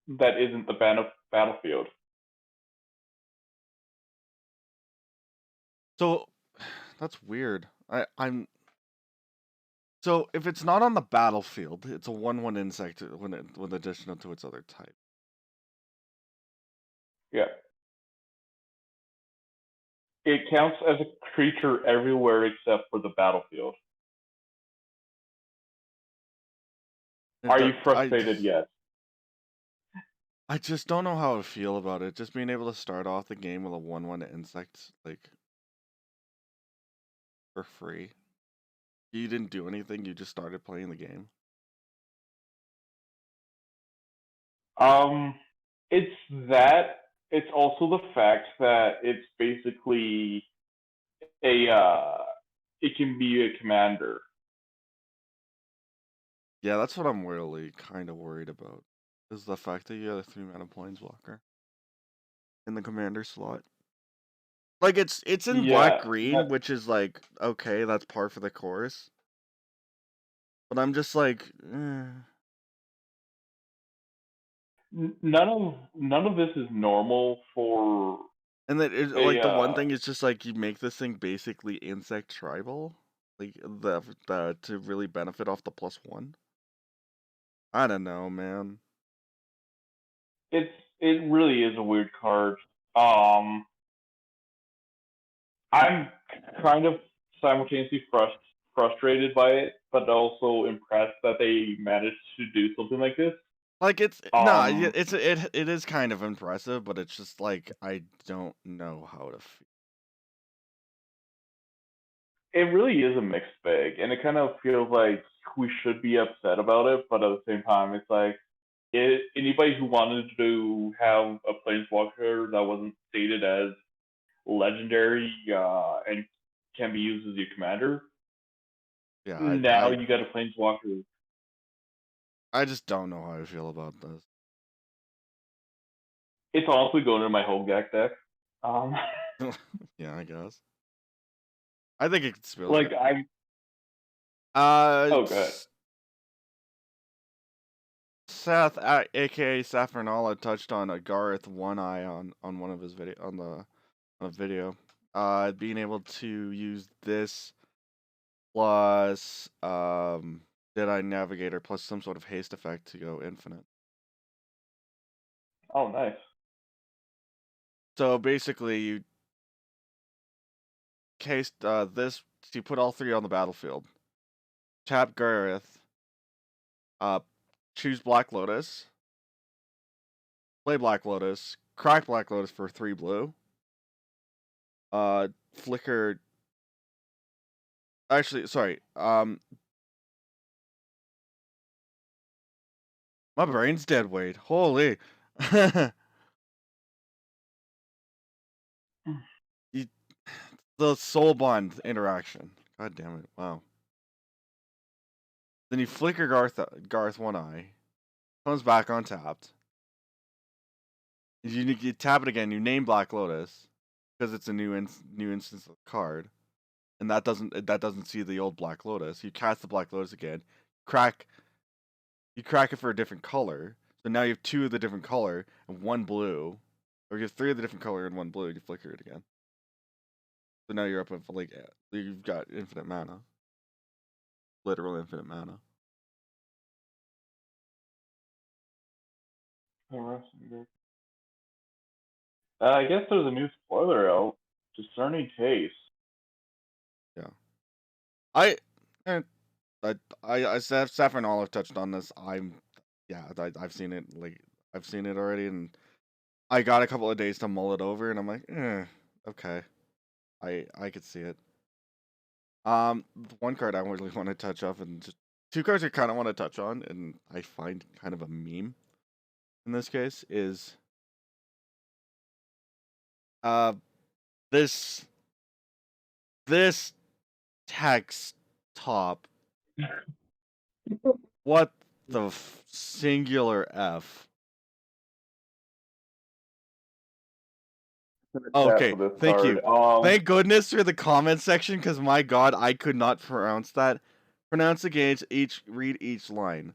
that isn't the battlefield. So that's weird. I'm so if it's not on the battlefield, it's a 1/1 insect when additional to its other type. Yeah. It counts as a creature everywhere except for the battlefield. Are you I frustrated yet? I just don't know how I feel about it. Just being able to start off the game with a 1/1 insect, like, for free. You didn't do anything, you just started playing the game. It's that. It's also the fact that it's basically it can be a commander. Yeah, that's what I'm really kind of worried about. Is the fact that you have a 3-mana planeswalker in the commander slot. Like it's in black Yeah, green, which is like okay, that's par for the course. But I'm just like, none of this is normal for and then it, a like the one thing is just like you make this thing basically insect tribal, like the to really benefit off the +1. I don't know, man. it really is a weird card. I'm kind of simultaneously frustrated by it, but also impressed that they managed to do something like this. Like it's Um, it is kind of impressive, but it's just like I don't know how to feel. it really is a mixed bag, and it kind of feels like we should be upset about it, but at the same time, it's like anybody who wanted to have a planeswalker that wasn't stated as legendary and can be used as your commander, Yeah, now you got a planeswalker. I just don't know how I feel about this. It's honestly going in my Hogak deck. Um, Yeah, I guess. I think it could still like good. I oh good. Seth, aka Saffronala, touched on a Gareth One Eye on one of his video on a video. Being able to use this plus Deadeye Navigator plus some sort of haste effect to go infinite. Oh nice. So basically, you case this. You put all 3 on the battlefield. Tap Gareth. Choose Black Lotus. Play Black Lotus. Crack Black Lotus for 3 blue. Flicker. Actually, sorry. My brain's dead. Wait, holy. you, the soul bond interaction. God damn it! Wow. Then you flicker Garth One Eye. Comes back untapped. You tap it again. You name Black Lotus because it's a new instance of the card, and that doesn't see the old Black Lotus. You cast the Black Lotus again. You crack it for a different color. So now you have 2 of the different color and 1 blue, or you have 3 of the different color and 1 blue. And you flicker it again. So now you're up with like you've got infinite mana, literal infinite mana. I guess there's a new spoiler out. Discerning Taste. Yeah. I Saffron Olive touched on this. I've seen it. Like I've seen it already, and I got a couple of days to mull it over, and I'm like, okay, I could see it. One card I really want to touch up, and just 2 cards I kind of want to touch on, and I find kind of a meme in this case is this text top. What the singular F? Okay, thank you. Thank goodness for the comment section, because my god, I could not pronounce that. Pronounce against read each line.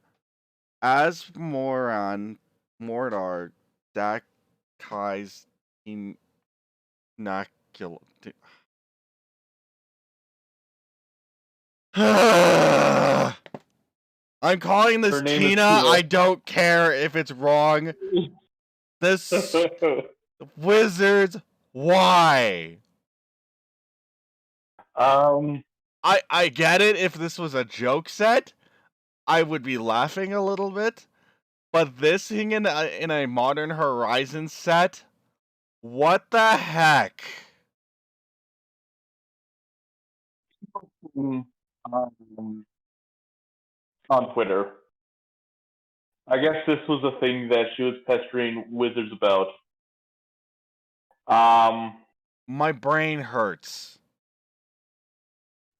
As Moran, Mordar, Dakai's Inacula. I'm calling this Tina. I don't care if it's wrong. This Wizards, why? I get it if this was a joke set, I would be laughing a little bit. But this thing in a Modern Horizon set, what the heck? Mm, on Twitter. I guess this was a thing that she was pestering Wizards about. My brain hurts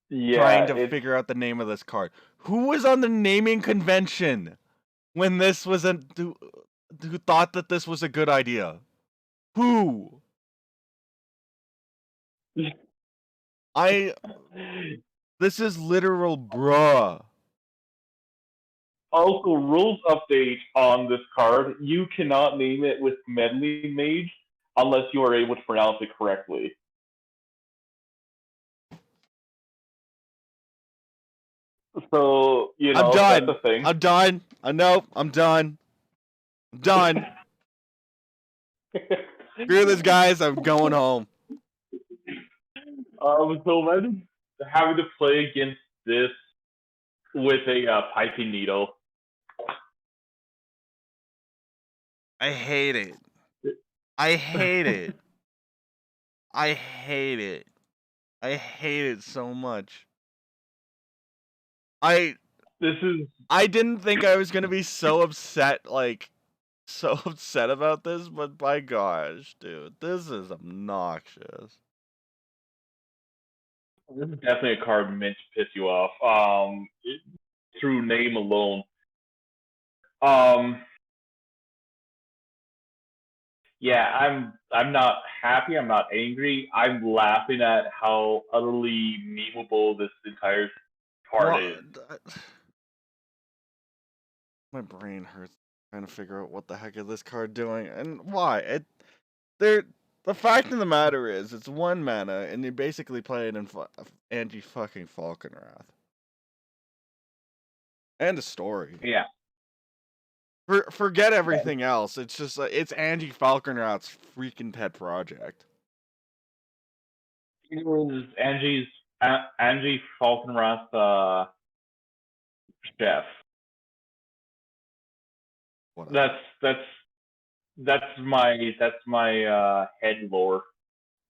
Yeah, trying to it's figure out the name of this card. Who was on the naming convention when this was who thought that this was a good idea? Who? This is literal bruh. Also, rules update on this card. You cannot name it with Meddling Mage unless you are able to pronounce it correctly. So, I'm done. that's a thing. I'm done. Nope, I'm done. I'm done. Screw this, guys. I'm going home. So imagine having to play against this with a piping needle. I hate it. I hate it. I hate it. I hate it so much. I didn't think I was gonna be so upset, about this, but by gosh, dude, this is obnoxious. This is definitely a card meant to piss you off. Through name alone. Yeah, I'm not happy. I'm not angry. I'm laughing at how utterly memeable this entire card is. My brain hurts trying to figure out what the heck is this card doing and why. The fact of the matter is, it's 1 mana, and you're basically playing in anti-fucking Falkenrath. And a story. Yeah. Forget everything else. It's just it's Angie Falkenrath's freaking pet project. It was Angie Falkenrath chef. Whatever. That's my head lore.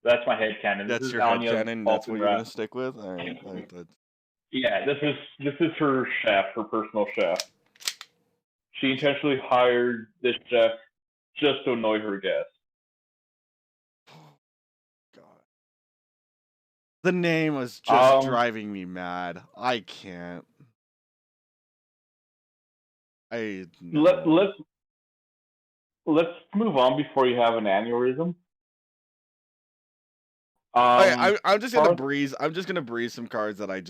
That's my head canon. That's your head canon. That's what you're gonna stick with. All right. Yeah, this is her chef, her personal chef. She intentionally hired this chef just to annoy her guests. God. The name was just driving me mad. I can't. Let's move on before you have an aneurysm. I'm just gonna breeze. I'm just gonna breeze some cards that I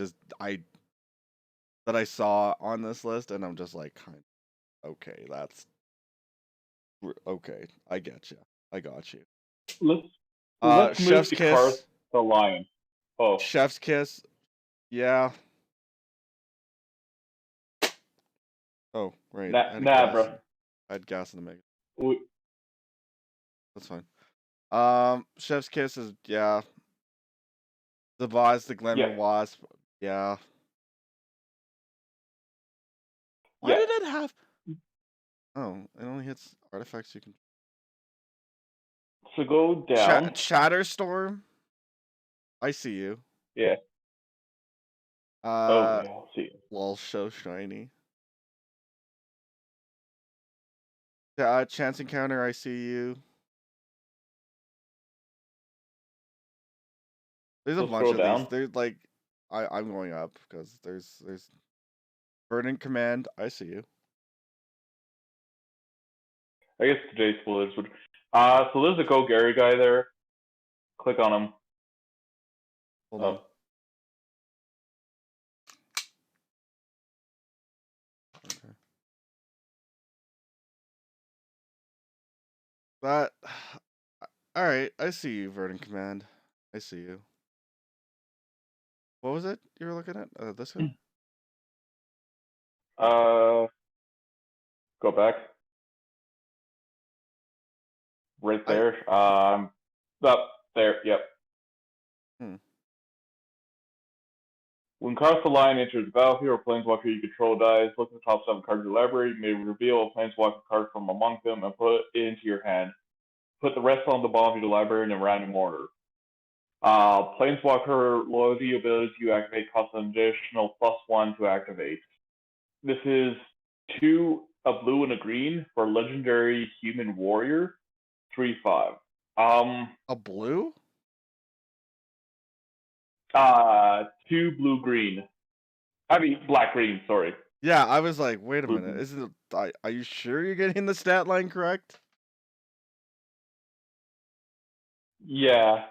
saw on this list, and I'm just like, okay, that's okay. I get you. I got you. Let's Chef's move to Kiss. The Lion. Oh, Chef's Kiss. Yeah. Oh, right. Bro. I had gas in the mega. That's fine. Chef's Kiss is The Boss, the Glamour Wasp. Yeah. Why did it have? Oh, it only hits artifacts you can. So go down. Chatterstorm. I see you. Yeah. I'll see you. Lol, so shiny. Chance Encounter. I see you. There's a bunch of these. There's like, I'm going up because there's Verdant Command. I see you. I guess today's spoilers would. So there's a Go Gary guy there. Click on him. Hold on. Okay. That. All right. I see you, Verdant Command. I see you. What was it you were looking at? This guy? Go back. Right there. Up there. Yep. When cross the line, enter the battlefield, or planeswalker you control dies. Look at the top 7 cards of your library. You may reveal a planeswalker card from among them and put it into your hand. Put the rest on the bottom of your library in a random order. Planeswalker loyalty abilities you activate cost an additional +1 to activate. This is 2, a blue and a green for legendary human warrior, 3/5. A blue? 2 blue green. I mean black green. Sorry. Yeah, I was like, wait a Blue minute. green. Isn't it, are you sure you're getting the stat line correct? Yeah.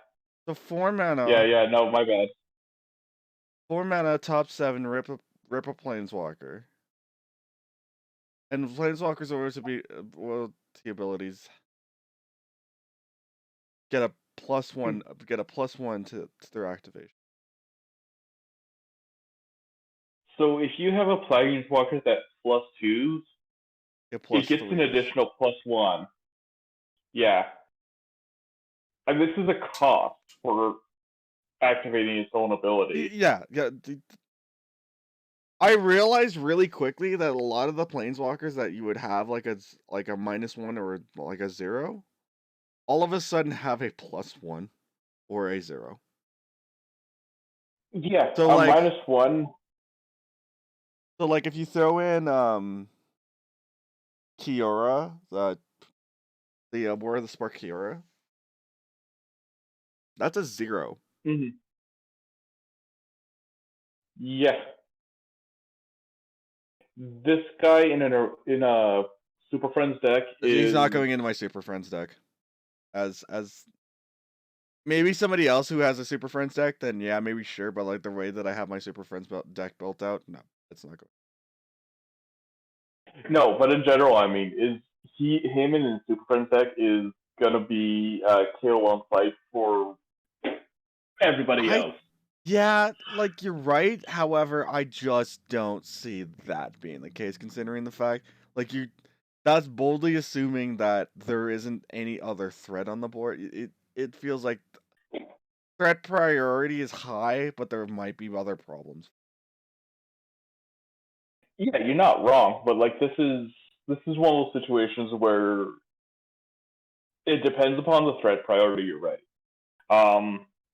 So 4 mana. Yeah. No, my bad. 4 mana, top 7, rip a planeswalker. And planeswalkers always be loyalty abilities. Get a +1. Get a +1 to their activation. So if you have a planeswalker that +2s, Get it gets an +3s. additional +1. Yeah. And this is a cost for activating its own ability. Yeah. I realized really quickly that a lot of the planeswalkers that you would have like a -1 or like a 0, all of a sudden have a +1 or a 0. Yeah, So a like, -1. so like if you throw in Kiora, the War of the Spark Kiora, that's a 0. Mm-hmm. Yeah. This guy in a Super Friends deck He's is not going into my Super Friends deck. As maybe somebody else who has a Super Friends deck, then yeah, maybe sure. But like the way that I have my Super Friends deck built out, no, it's not going. no, but in general, I mean, is him in his Super Friends deck is gonna be kill on site for everybody else. Yeah, like you're right. However, I just don't see that being the case, considering the fact like that's boldly assuming that there isn't any other threat on the board. It feels like threat priority is high, but there might be other problems. Yeah, you're not wrong, but like this is one of those situations where it depends upon the threat priority. You're right.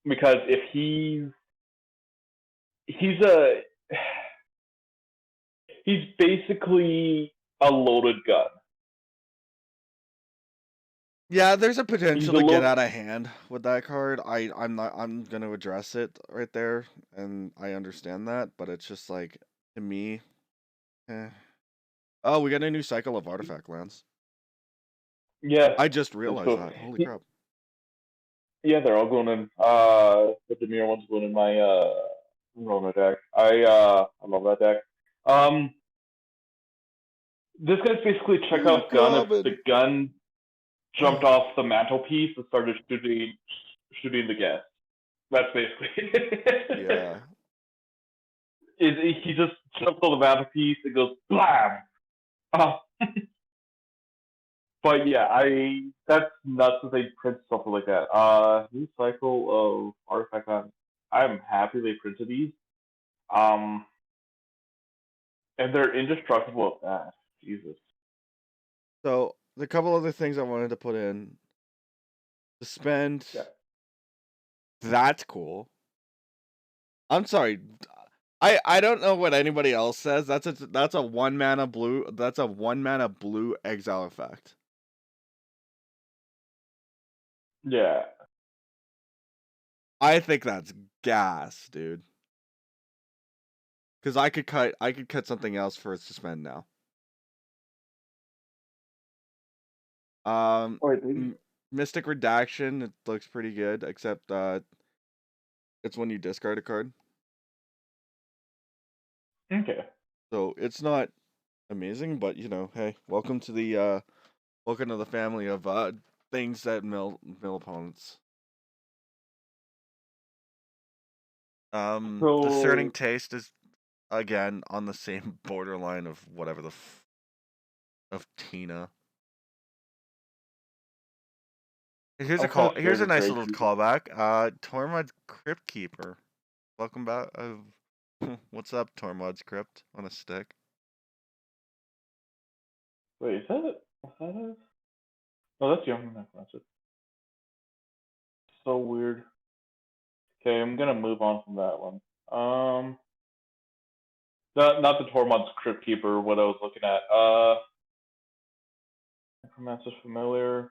Because if he's basically a loaded gun. Yeah, there's a potential He's to a get load. out of hand with that card. I'm gonna address it right there, and I understand that, but it's just like to me, Oh, we got a new cycle of artifact lands. Yeah. I just realized So that. Holy crap. yeah, they're all going in. The Demir one's going in my Rona deck. I love that deck. This guy's basically Chekhov's gun if the gun jumped off the mantelpiece and started shooting the guest. That's basically it. Yeah. He just jumps on the mantelpiece and goes blam. But yeah, that's nuts that they print something like that. New cycle of artifact lands. I'm happy they printed these. And they're indestructible at that. Jesus. So, the couple other things I wanted to put in. Suspend. Yeah. That's cool. I'm sorry. I don't know what anybody else says. That's a 1 mana blue. That's a 1 mana blue exile effect. Yeah. I think that's gas, dude. Because I could cut something else for suspend now. Mystic Redaction, it looks pretty good, except it's when you discard a card. Okay. So it's not amazing, but you know, hey, welcome to the family of things that mill opponents. Discerning Taste is again on the same borderline of whatever of Tina. Here's a call. Here's a nice little callback. Tormod Crypt Keeper. Welcome back. What's up, Tormod's Crypt on a stick? Wait, is that it? Is that it? Oh, that's Young Necromancer. So weird. Okay, I'm gonna move on from that one. Not the Tormod's Crypt Keeper. What I was looking at. Necromancer's familiar.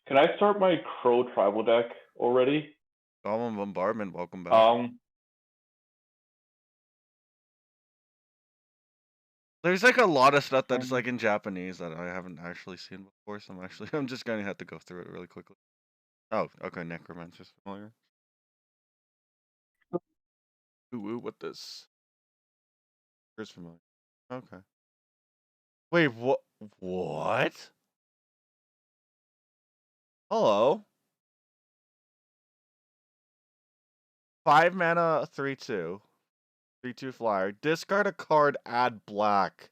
Can I start my Crow tribal deck already? Goblin Bombardment, welcome back. There's like a lot of stuff that's like in Japanese that I haven't actually seen before, so I'm just gonna have to go through it really quickly. Oh, okay, Necromancer's familiar. Ooh, what this? Here's familiar. Okay. Wait, what? What? Hello. 5 mana, 3/2. 3/2 flyer. Discard a card, add black.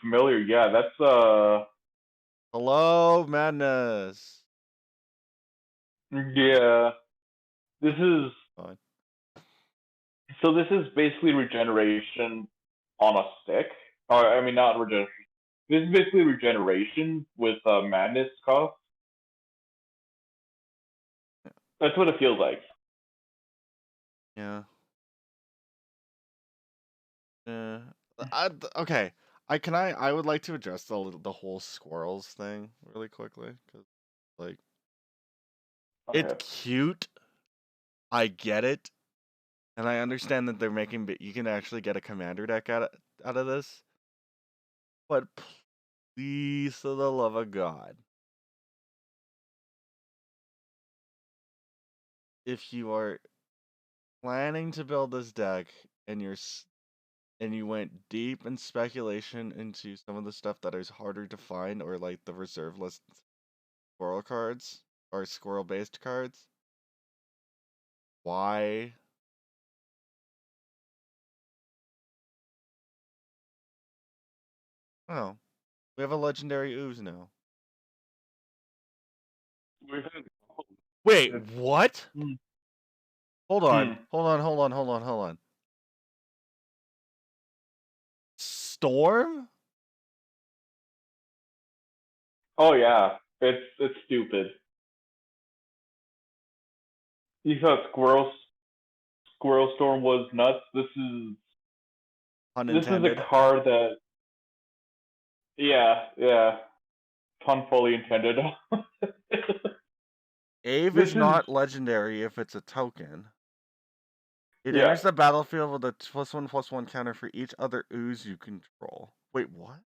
Familiar, yeah, that's Hello, madness. yeah. This is Fine. so this is basically regeneration on a stick. Or I mean not regeneration. This is basically regeneration with madness cost. That's what it feels like. Yeah. Yeah. Okay. I would like to address the whole squirrels thing really quickly, because like it's Okay. cute. I get it, and I understand that they're making, but you can actually get a commander deck out of this. But please, for the love of God, if you are planning to build this deck and you went deep in speculation into some of the stuff that is harder to find, or like the reserve list squirrel cards or squirrel based cards, why? Oh, we have a legendary ooze now. Wait, what? Hmm. Hold on. Storm? Oh yeah, it's stupid. You thought Squirrel Storm was nuts. This is Unintended. a card that yeah, pun fully intended. Ave This is is not legendary if it's a token. It yeah. enters the battlefield with a +1/+1 counter for each other ooze you control. Wait, what?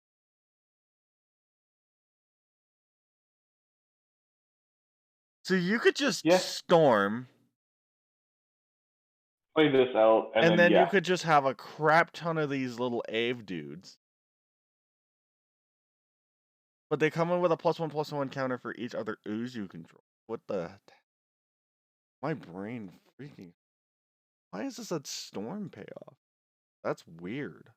So you could just Yeah, storm, play this out, and then then you yeah. could just have a crap ton of these little Ave dudes. But they come in with a +1/+1 counter for each other ooze you control. What the? My brain freaking. Why is this a storm payoff? That's weird.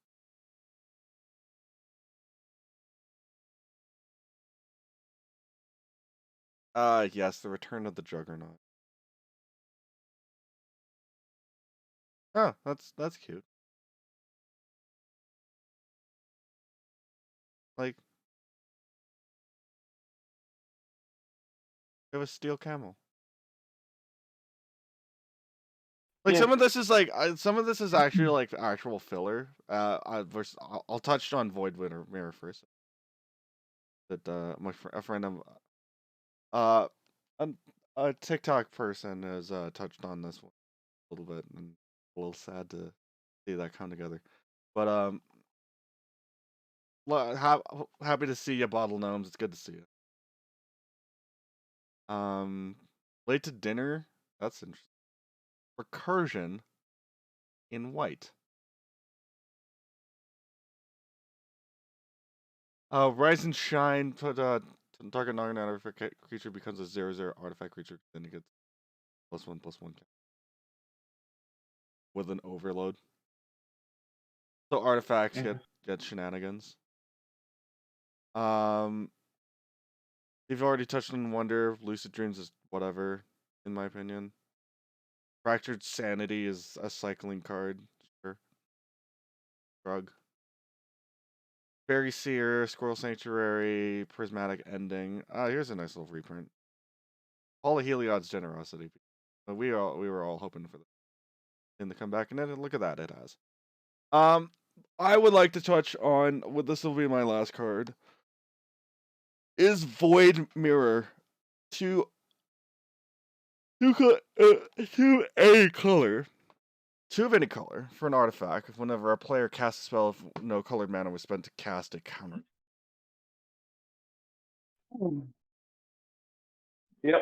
Yes, the return of the Juggernaut. Oh, that's cute. Like, it was Steel Camel. Like Yeah. some of this is like some of this is actually like actual filler. I'll touch on Void Mirror first. That a friend of uh a TikTok person has touched on this one a little bit, and a little sad to see that come together. But happy to see you, Bottle Gnomes. It's good to see you. Late to dinner. That's interesting. Recursion in white. Rise and Shine. Put target non-artifact creature becomes a 0/0 artifact creature. Then it gets +1/+1 with an overload. So artifacts get shenanigans. You've already touched on Wonder. Lucid Dreams is whatever, in my opinion. Fractured Sanity is a cycling card. Sure. Drug. Fairy Seer, Squirrel Sanctuary, Prismatic Ending. Here's a nice little reprint. Hall of Heliod's Generosity. We were all hoping for in the comeback, and then look at that, it has. I would like to touch on this will be my last card. Is Void Mirror to a color. 2 of any color for an artifact. Whenever a player casts a spell, if no colored mana was spent to cast a counter. Yep.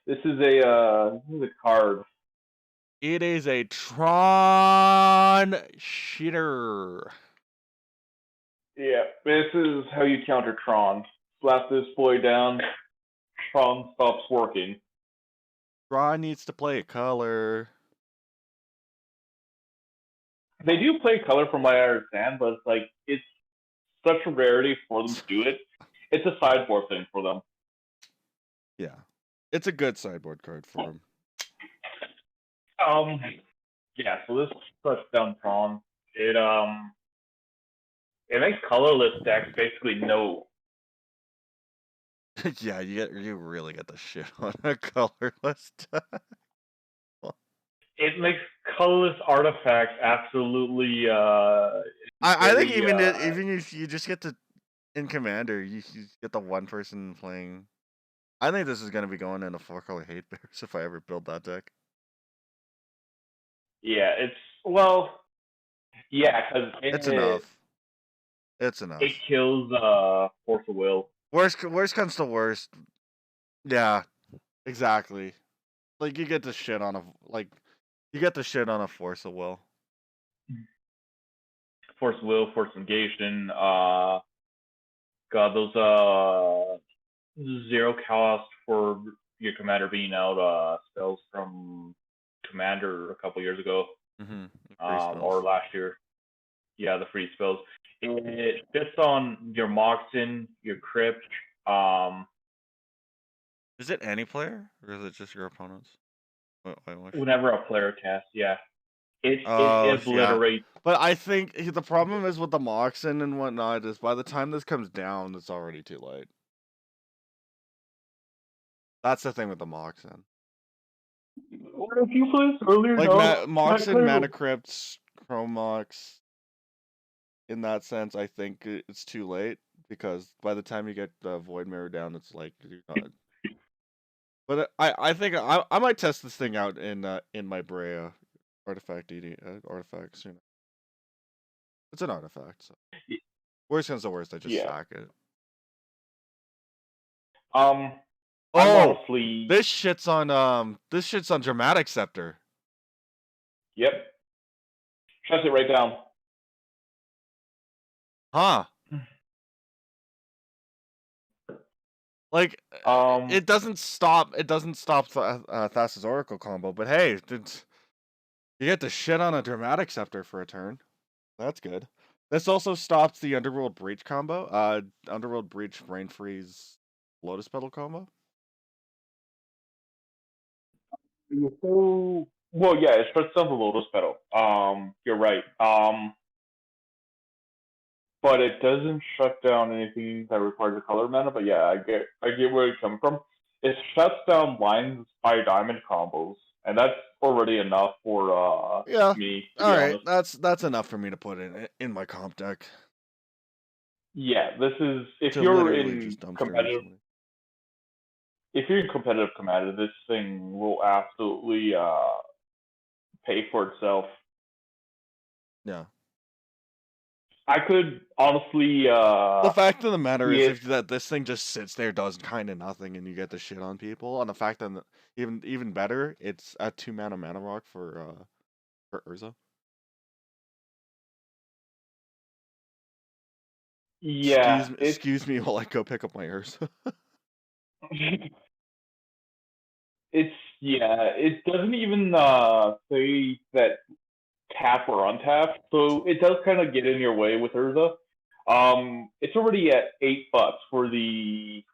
This is a card. It is a Tron Shitter. Yeah, this is how you counter Tron. Slap this boy down, Tron stops working. Tron needs to play a color. They do play color from what I understand, but it's like it's such a rarity for them to do it. It's a sideboard thing for them. Yeah. It's a good sideboard card for him. Yeah, so this touchdown Tron, it makes colorless decks basically no. Yeah, you really get the shit on a colorless deck. It makes colorless artifacts absolutely. I think even if you just get to in Commander, you get the one person playing. I think this is gonna be going into 4-color Hate Bears if I ever build that deck. Yeah, because it's enough. It's enough. It kills Force of Will. Worst comes to worst. Yeah, exactly. Like you get the shit on a Force of Will. Force of Will, Force Negation. God, those 0 cost for your commander being out spells from Commander a couple years ago, or last year. Yeah, the free spells. It fits on your Moxen, your Crypt. Is it any player, or is it just your opponents? Whenever a player casts, yeah. It obliterates. Yeah. But I think the problem is with the Moxen and whatnot is by the time this comes down, it's already too late. That's the thing with the Moxen. What if you play this earlier? Like Moxen, Mana Crypts, Chrome Mox. In that sense, I think it's too late because by the time you get the Void Mirror down, it's like you're not. But I think I might test this thing out in my Brea artifact artifacts. You know, it's an artifact. So worst comes to worst, I just sack it. Honestly, this shit's on Dramatic Scepter. Yep. Shut it right down. Huh. Like it doesn't stop Thassa's Oracle combo, but hey, you get to shit on a Dramatic Scepter for a turn. That's good. This also stops the Underworld Breach combo. Underworld Breach, Brain Freeze, Lotus Petal combo. So, well, yeah, it shuts down the Lotus Petal. You're right. But it doesn't shut down anything that requires a color mana. But yeah, I get where it's coming from. It shuts down Lion's Fire Diamond combos, and that's already enough for me. All right, that's enough for me to put in my comp deck. Yeah, this is if you're in competitive. If you're in competitive Commander, this thing will absolutely pay for itself. Yeah. I could honestly. The fact of the matter is that this thing just sits there, does kind of nothing, and you get to shit on people. And the fact that even better, it's a 2-mana mana rock for Urza. Yeah. Excuse me while I go pick up my Urza. It doesn't even say that tap or untap, so it does kind of get in your way with Urza. It's already at $8 for the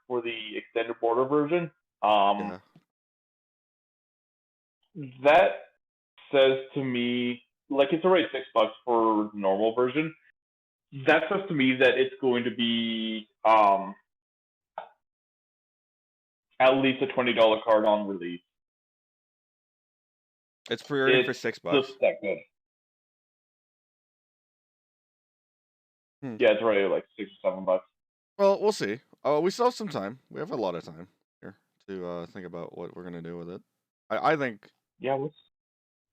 extended border version. Yeah. That says to me, like, it's already $6 for the normal version. That says to me that it's going to be at least a $20 card on release. It's pre-ordering for It's $6. just that good. Hmm. Yeah, it's already like $6 or $7. Well, we'll see. We still have some time. We have a lot of time here to think about what we're gonna do with it. I think Yeah, what's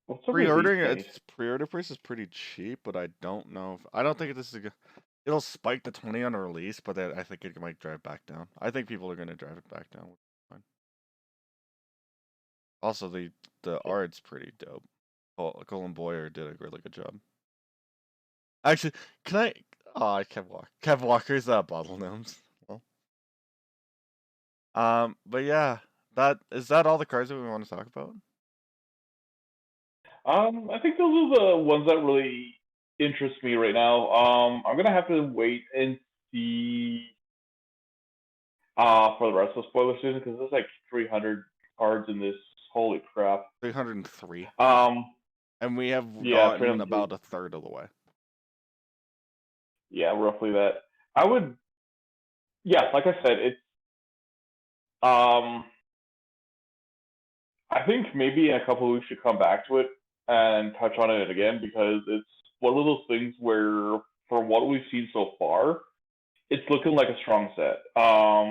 the pre-ordering release date? its pre-order price is pretty cheap, but I don't know if I don't think this is it'll spike to 20 on a release, but then I think it might drive back down. I think people are gonna drive it back down. Which is fine. Also, the art's pretty dope. Colin Boyer did a really good job. Actually, can I? Oh, Kev Walker's bottle gnomes. Well, but yeah, that all the cards that we want to talk about? I think those are the ones that really interest me right now. I'm gonna have to wait and see for the rest of the spoiler season because there's like 300 cards in this. Holy crap! 303. And we have Yeah, gotten about a third of the way. Yeah, roughly that. I would, yeah, like I said, it's I think maybe in a couple of weeks we should come back to it and touch on it again because it's one of those things where, from what we've seen so far, it's looking like a strong set.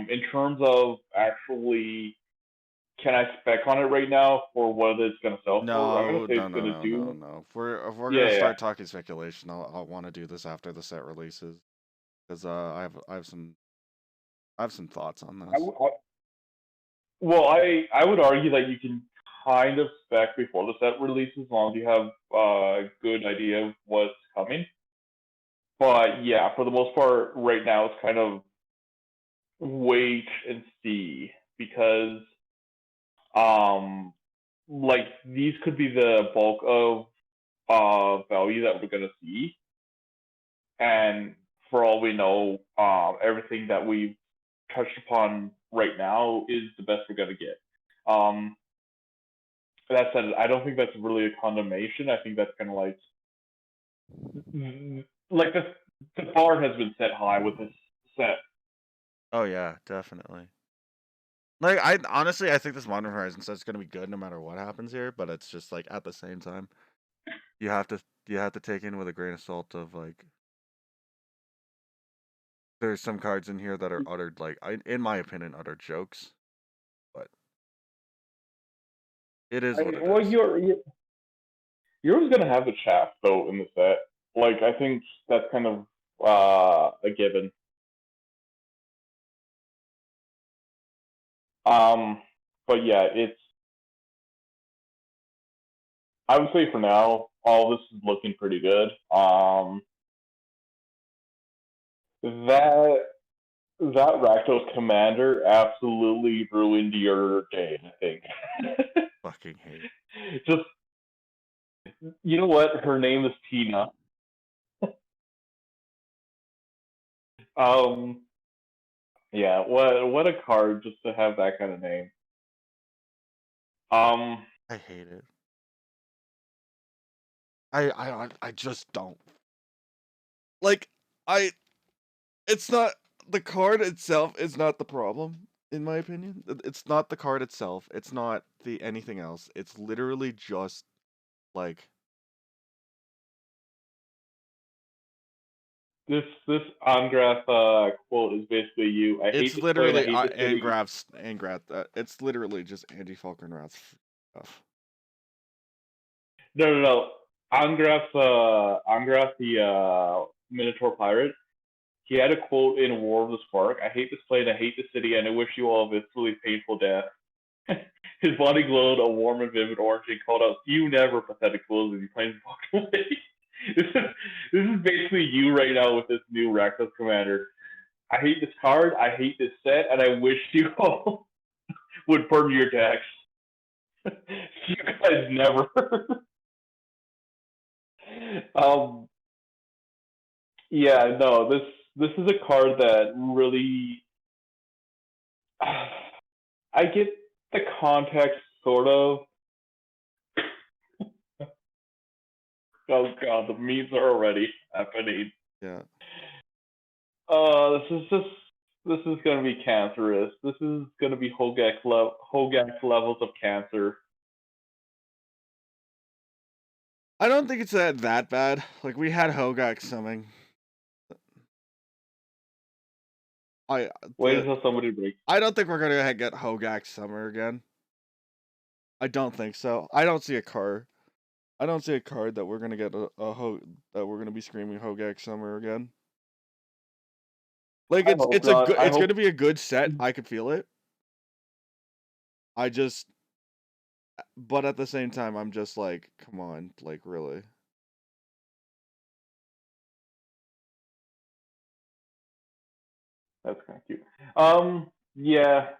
In terms of actually, can I spec on it right now for what it's going to sell for? I'm going to say it's going to do. No. If we're gonna start talking speculation, I'll want to do this after the set releases because I have some thoughts on this. Well, I would argue that you can kind of spec before the set releases as long as you have a good idea of what's coming. But yeah, for the most part, right now it's kind of wait and see because like these could be the bulk of value that we're gonna see, and for all we know, everything that we've touched upon right now is the best we're gonna get. That said, I don't think that's really a condemnation. I think that's kind of like the bar has been set high with this set. Oh yeah, definitely. Like I think this Modern Horizon set's gonna be good no matter what happens here, but it's just like at the same time, you have to take in with a grain of salt of like there's some cards in here that are uttered like in my opinion utter jokes, but it is what it is. Yours gonna have the chaff though in the set. Like I think that's kind of a given. But yeah, it's. I would say for now, all this is looking pretty good. That Rakdos commander absolutely ruined your day. I think. Fucking hate. Just, you know what? Her name is Tina. Yeah. What a card just to have that kind of name. I hate it. I just don't. Like it's not the card itself is not the problem in my opinion. It's not the card itself. It's not the anything else. It's literally just like this Angrath quote is basically you. It's literally Angrath. It's literally just Andy Falkenrath's stuff. No. Angrath, the Minotaur pirate. He had a quote in War of the Spark. I hate this plane. I hate the city, and I wish you all a viscerally painful death. His body glowed a warm and vivid orange and called out, "You never, pathetic fools," as he planes walked away. This is basically you right now with this new Rakdos commander. I hate this card, I hate this set, and I wish you all would burn your decks. You guys never. Yeah, no, this this is a card that really I get the context sort of. Oh god, the memes are already happening. Yeah. This is gonna be cancerous. This is gonna be Hogak levels of cancer. I don't think it's that bad. Like, we had Hogak summing. Wait until somebody breaks. I don't think we're gonna get Hogak summer again. I don't think so. I don't see a card that we're gonna get that we're gonna be screaming Hogak summer again. Like, it's gonna be a good set. I could feel it. But at the same time, I'm just like, come on, like, really. That's kind of cute. Yeah,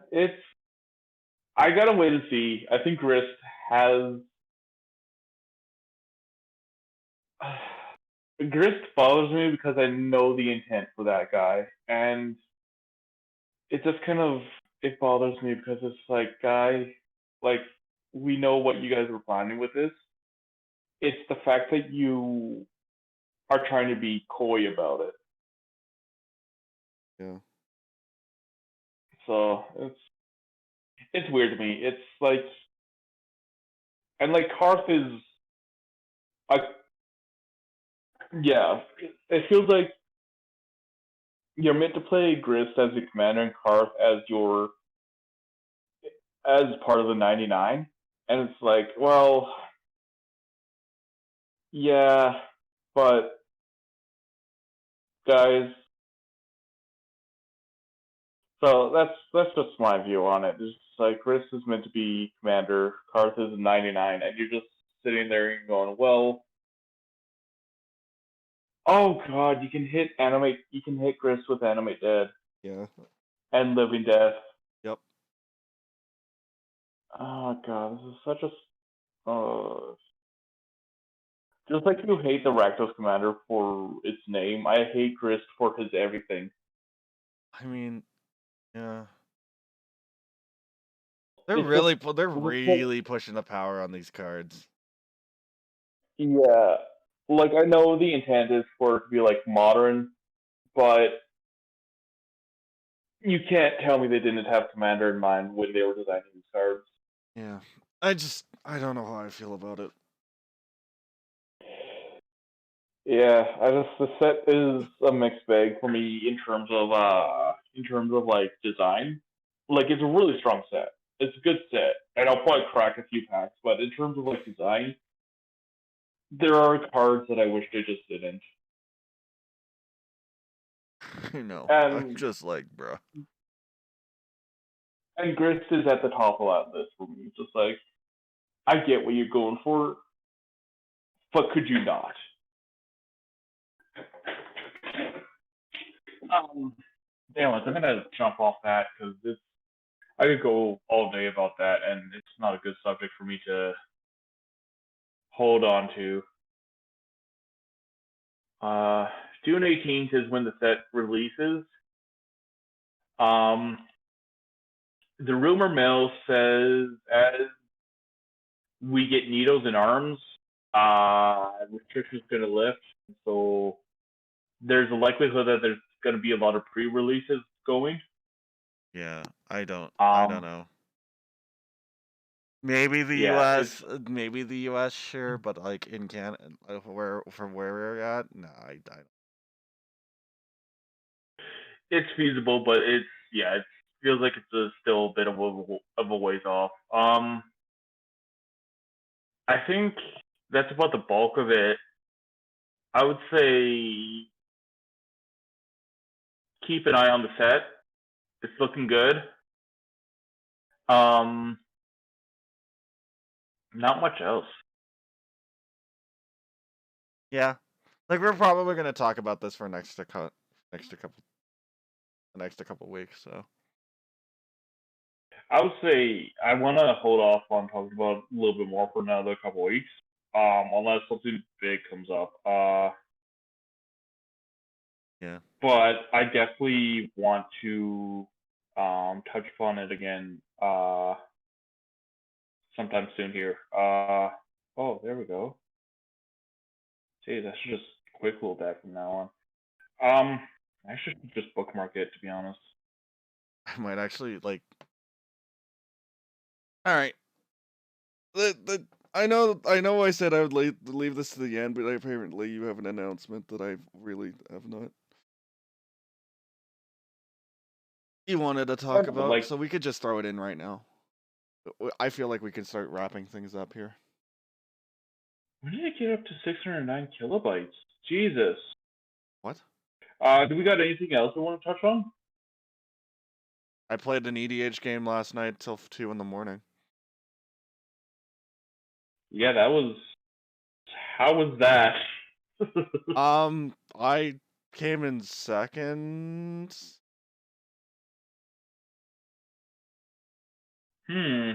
I gotta wait and see. I think Grist has. Grist bothers me because I know the intent for that guy, and it just kind of it bothers me because it's like, guy, like we know what you guys were planning with this. It's the fact that you are trying to be coy about it. Yeah. So it's weird to me. It's like, and like Karth is, yeah, it feels like you're meant to play Grist as the commander and Karth as part of the 99, and it's like, well, yeah, but guys, so that's just my view on it. It's like Grist is meant to be commander, Karth is 99, and you're just sitting there and going, well, oh god, you can hit Grist with Animate Dead. Yeah. And Living Death. Yep. Oh god, this is such a just like you hate the Rakdos Commander for its name, I hate Grist for his everything. I mean, yeah. They're really pushing the power on these cards. Yeah, like I know the intent is for it to be like modern, but you can't tell me they didn't have Commander in mind when they were designing these cards. Yeah, I don't know how I feel about it. Yeah, the set is a mixed bag for me in terms of like design. Like it's a really strong set. It's a good set, and I'll probably crack a few packs. But in terms of like design, there are cards that I wish they just didn't. You know, And I'm just like, bro. And Grist is at the top of that list for me. It's just like I get what you're going for, but could you not? Damn it, I'm gonna jump off that because I could go all day about that, and it's not a good subject for me to hold on to. June 18th is when the set releases. The rumor mill says as we get needles in arms, restrictions going to lift. So there's a likelihood that there's going to be a lot of pre-releases going. Yeah, I don't know. Maybe the U.S. Sure, but like in Canada, from where we're at, no, I don't. It's feasible, but it feels like it's still a bit of a ways off. I think that's about the bulk of it. I would say keep an eye on the set. It's looking good. Not much else. Yeah, like we're probably gonna talk about this for next couple weeks. So I would say I want to hold off on talking about it a little bit more for another couple weeks, unless something big comes up. Yeah. but I definitely want to touch upon it again sometime soon here. Oh, there we go. See, I should just quick rule that from now on. I should just bookmark it, to be honest. I might actually like. All right. I know I said I would leave this to the end, but apparently you have an announcement that I really have not. You wanted to talk about, Like, so we could just throw it in right now. I feel like we can start wrapping things up here. when did it get up to 609 kilobytes? Jesus. What? Do we got anything else we want to touch on? I played an EDH game last night till 2 in the morning. Yeah, that was. How was that? I came in second. I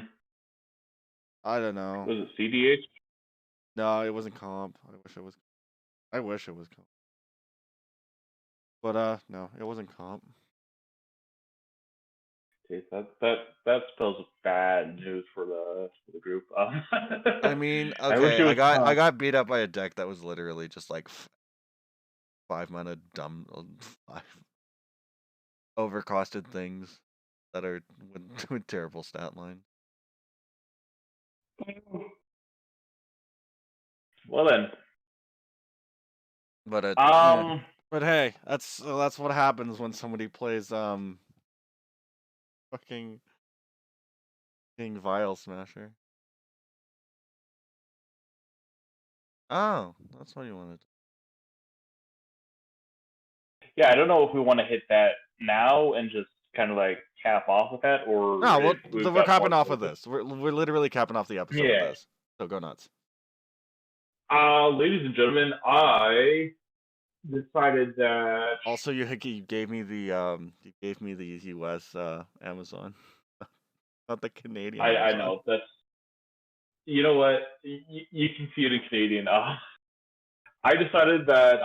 don't know. Was it CDH? No, it wasn't comp. I wish it was comp. But no, it wasn't comp. Okay, that spells bad news for the group. I mean, I wish okay, it was I got beat up by a deck that was literally just like 5 mana dumb, 5 overcosted things that are with terrible stat line. Well then. But yeah. But hey, that's what happens when somebody plays fucking King Vial Smasher. Oh, that's what you wanted. Yeah, I don't know if we want to hit that now and just kind of like cap off with that, or No, well, if we've we're got capping more off of focus. this. We're literally capping off the episode Yeah. with this. So go nuts. Ladies and gentlemen, I decided that. Also, you gave me the US Amazon, not the Canadian. I Amazon. know that's. You know what? You can see it in Canadian. I decided that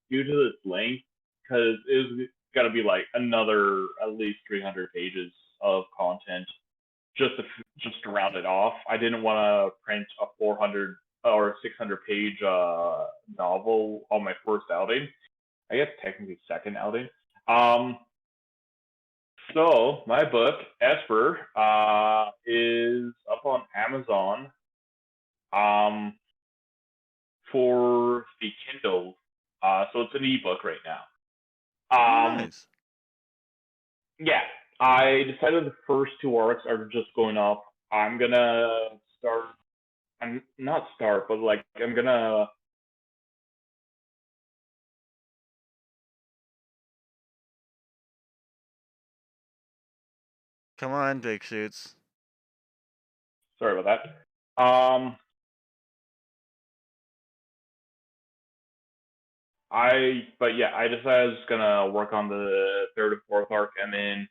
due to its length, because it was gonna be like another at least 300 pages of content just to round it off. I didn't want to print a 400 or 600 page novel on my first outing. I guess technically second outing. So my book Esper is up on Amazon for the Kindle. So it's an ebook right now. Nice. Yeah, I decided the first two arcs are just going up. I'm gonna start. I'm not start, but like I'm gonna. Come on, Big Shoots. Sorry about that. But yeah, I decided I was gonna work on the third and fourth arc, and then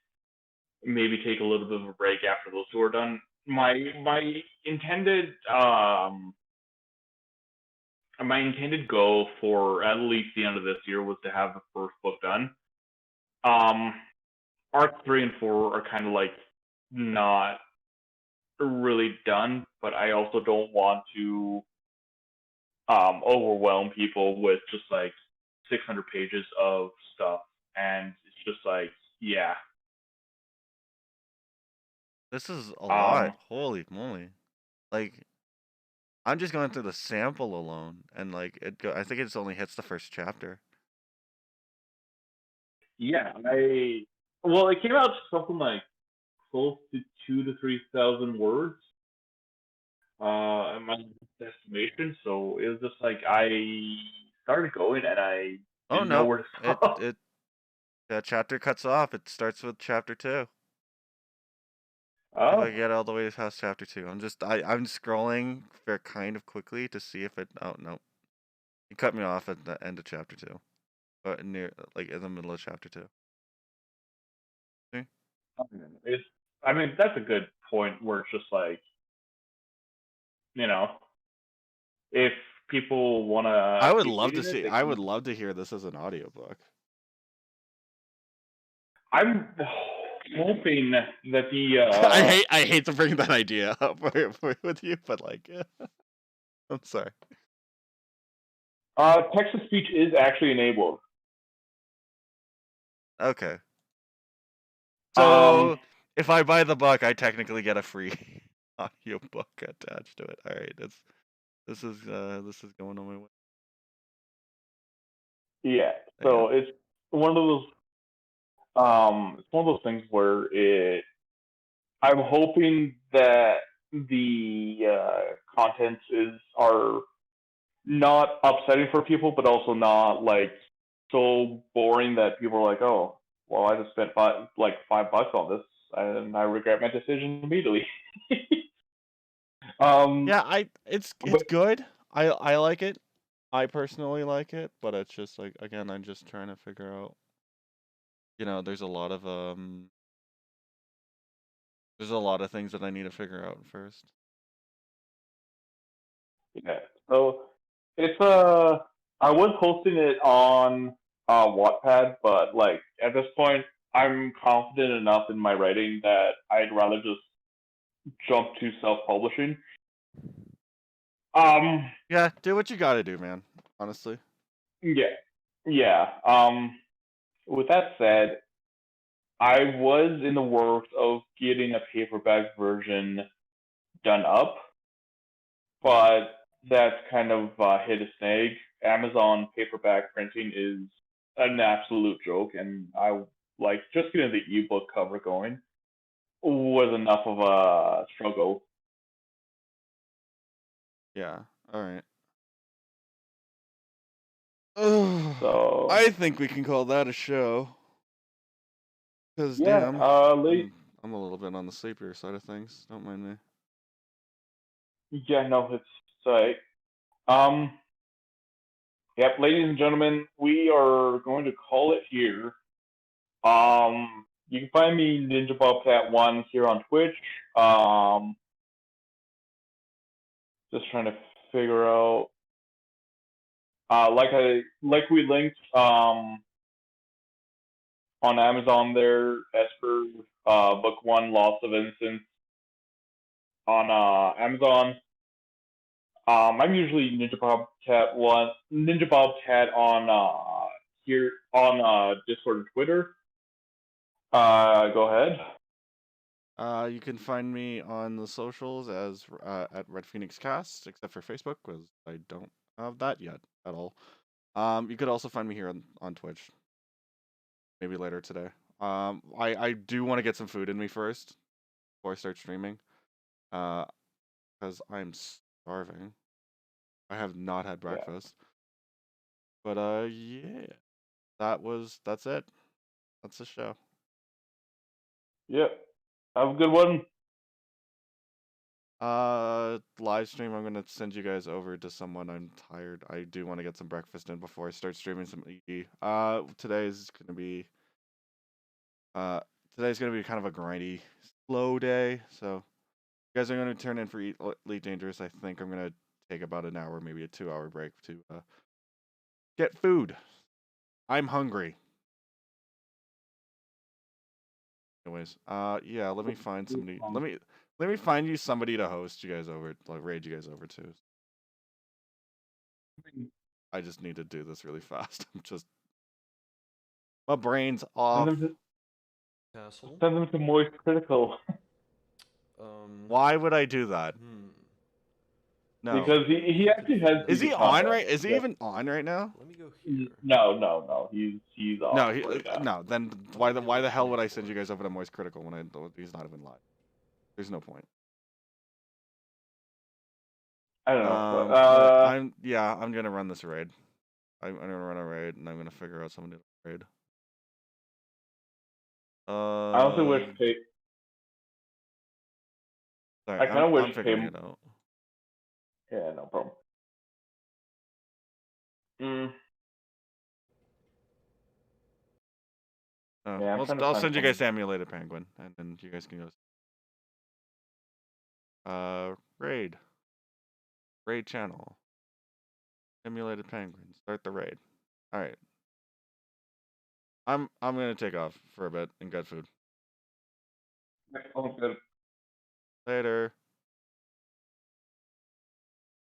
maybe take a little bit of a break after those two are done. My intended my intended goal for at least the end of this year was to have the first book done. Arc 3 and 4 are kind of like not really done, but I also don't want to overwhelm people with just like 600 pages of stuff, and it's just like, yeah. This is a lot. Holy moly! Like, I'm just going through the sample alone, and like I think it just only hits the first chapter. Yeah, well, it came out to something like close to 2,000 to 3,000 words. In my estimation, so it was just like I started going and I didn't know where to stop. That chapter cuts off. It starts with chapter 2. Oh. If I get all the way past chapter 2, I'm scrolling very kind of quickly to see if it. Oh no, you cut me off at the end of chapter 2, but in the middle of chapter 2. See? I mean, that's a good point where it's just like, you know, if people want to. I would love to see. I would love to hear this as an audiobook. I'm hoping that the I hate to bring that idea up with you, but like, I'm sorry. text to speech is actually enabled. Okay. Um, So if I buy the book, I technically get a free audiobook attached to it. All right, this is going on my way. yeah. Yeah. So it's one of those it's one of those things where I'm hoping that the contents are not upsetting for people, but also not like so boring that people are like, oh, well, I just spent $5 on this, and I regret my decision immediately. Yeah, it's but good. I like it. I personally like it, but it's just like, again, I'm just trying to figure out. There's a lot of things that I need to figure out first. yeah, so it's I was posting it on Wattpad, but like at this point, I'm confident enough in my writing that I'd rather just jump to self-publishing. Um, Yeah, do what you got to do, man. Honestly. yeah, yeah. With that said, I was in the works of getting a paperback version done up, but that's kind of hit a snag. Amazon paperback printing is an absolute joke, and I like just getting the ebook cover going was enough of a struggle. Yeah. All right. Oh, So I think we can call that a show. Cause yeah, damn, I'm a little bit on the sleepier side of things. Don't mind me. yeah, no, it's like um, yep, ladies and gentlemen, we are going to call it here. You can find me Ninja Bobcat One here on Twitch. Um, just trying to figure out. Like we linked on Amazon there, Esper Book One, Loss of Innocence on Amazon. I'm usually Ninja Bobcat on here on Discord and Twitter. Go ahead. You can find me on the socials as at Red Phoenix Cast, except for Facebook, because I don't have that yet at all. You could also find me here on Twitch, maybe later today. I do want to get some food in me first before I start streaming, because I'm starving. I have not had Yeah. breakfast. But yeah, that's it. That's the show. Yep. Have a good one. Live stream. I'm gonna send you guys over to someone. I'm tired. I do want to get some breakfast in before I start streaming some ED. Today's gonna be uh today's gonna be kind of a grindy, slow day. So you guys are gonna turn in for Elite Dangerous. I think I'm gonna take about an hour, maybe a 2-hour break to get food. I'm hungry. Anyways, yeah. Let me find somebody. Let me find you somebody to host you guys over, like raid you guys over to. I just need to do this really fast. My brain's off. Castle. Send them to Moist Critical. Why would I do that? No. Because he actually has. Is he on right? Is he even on right now? Let me go here. No. He's off. No, right now. no. Then why the hell would I send you guys over to Moist Critical when he's not even live? There's no point. I don't know. I'm gonna run this raid. I'm gonna run a raid and I'm gonna figure out somebody to raid. I also wish Sorry, I kind of wish I'm figuring it out. Yeah, no problem. Yeah, I'll send you guys to Emulated Penguin, and then you guys can go. Raid channel. Emulated Penguin. Start the raid. All right. I'm gonna take off for a bit and get food. Sounds good. Later.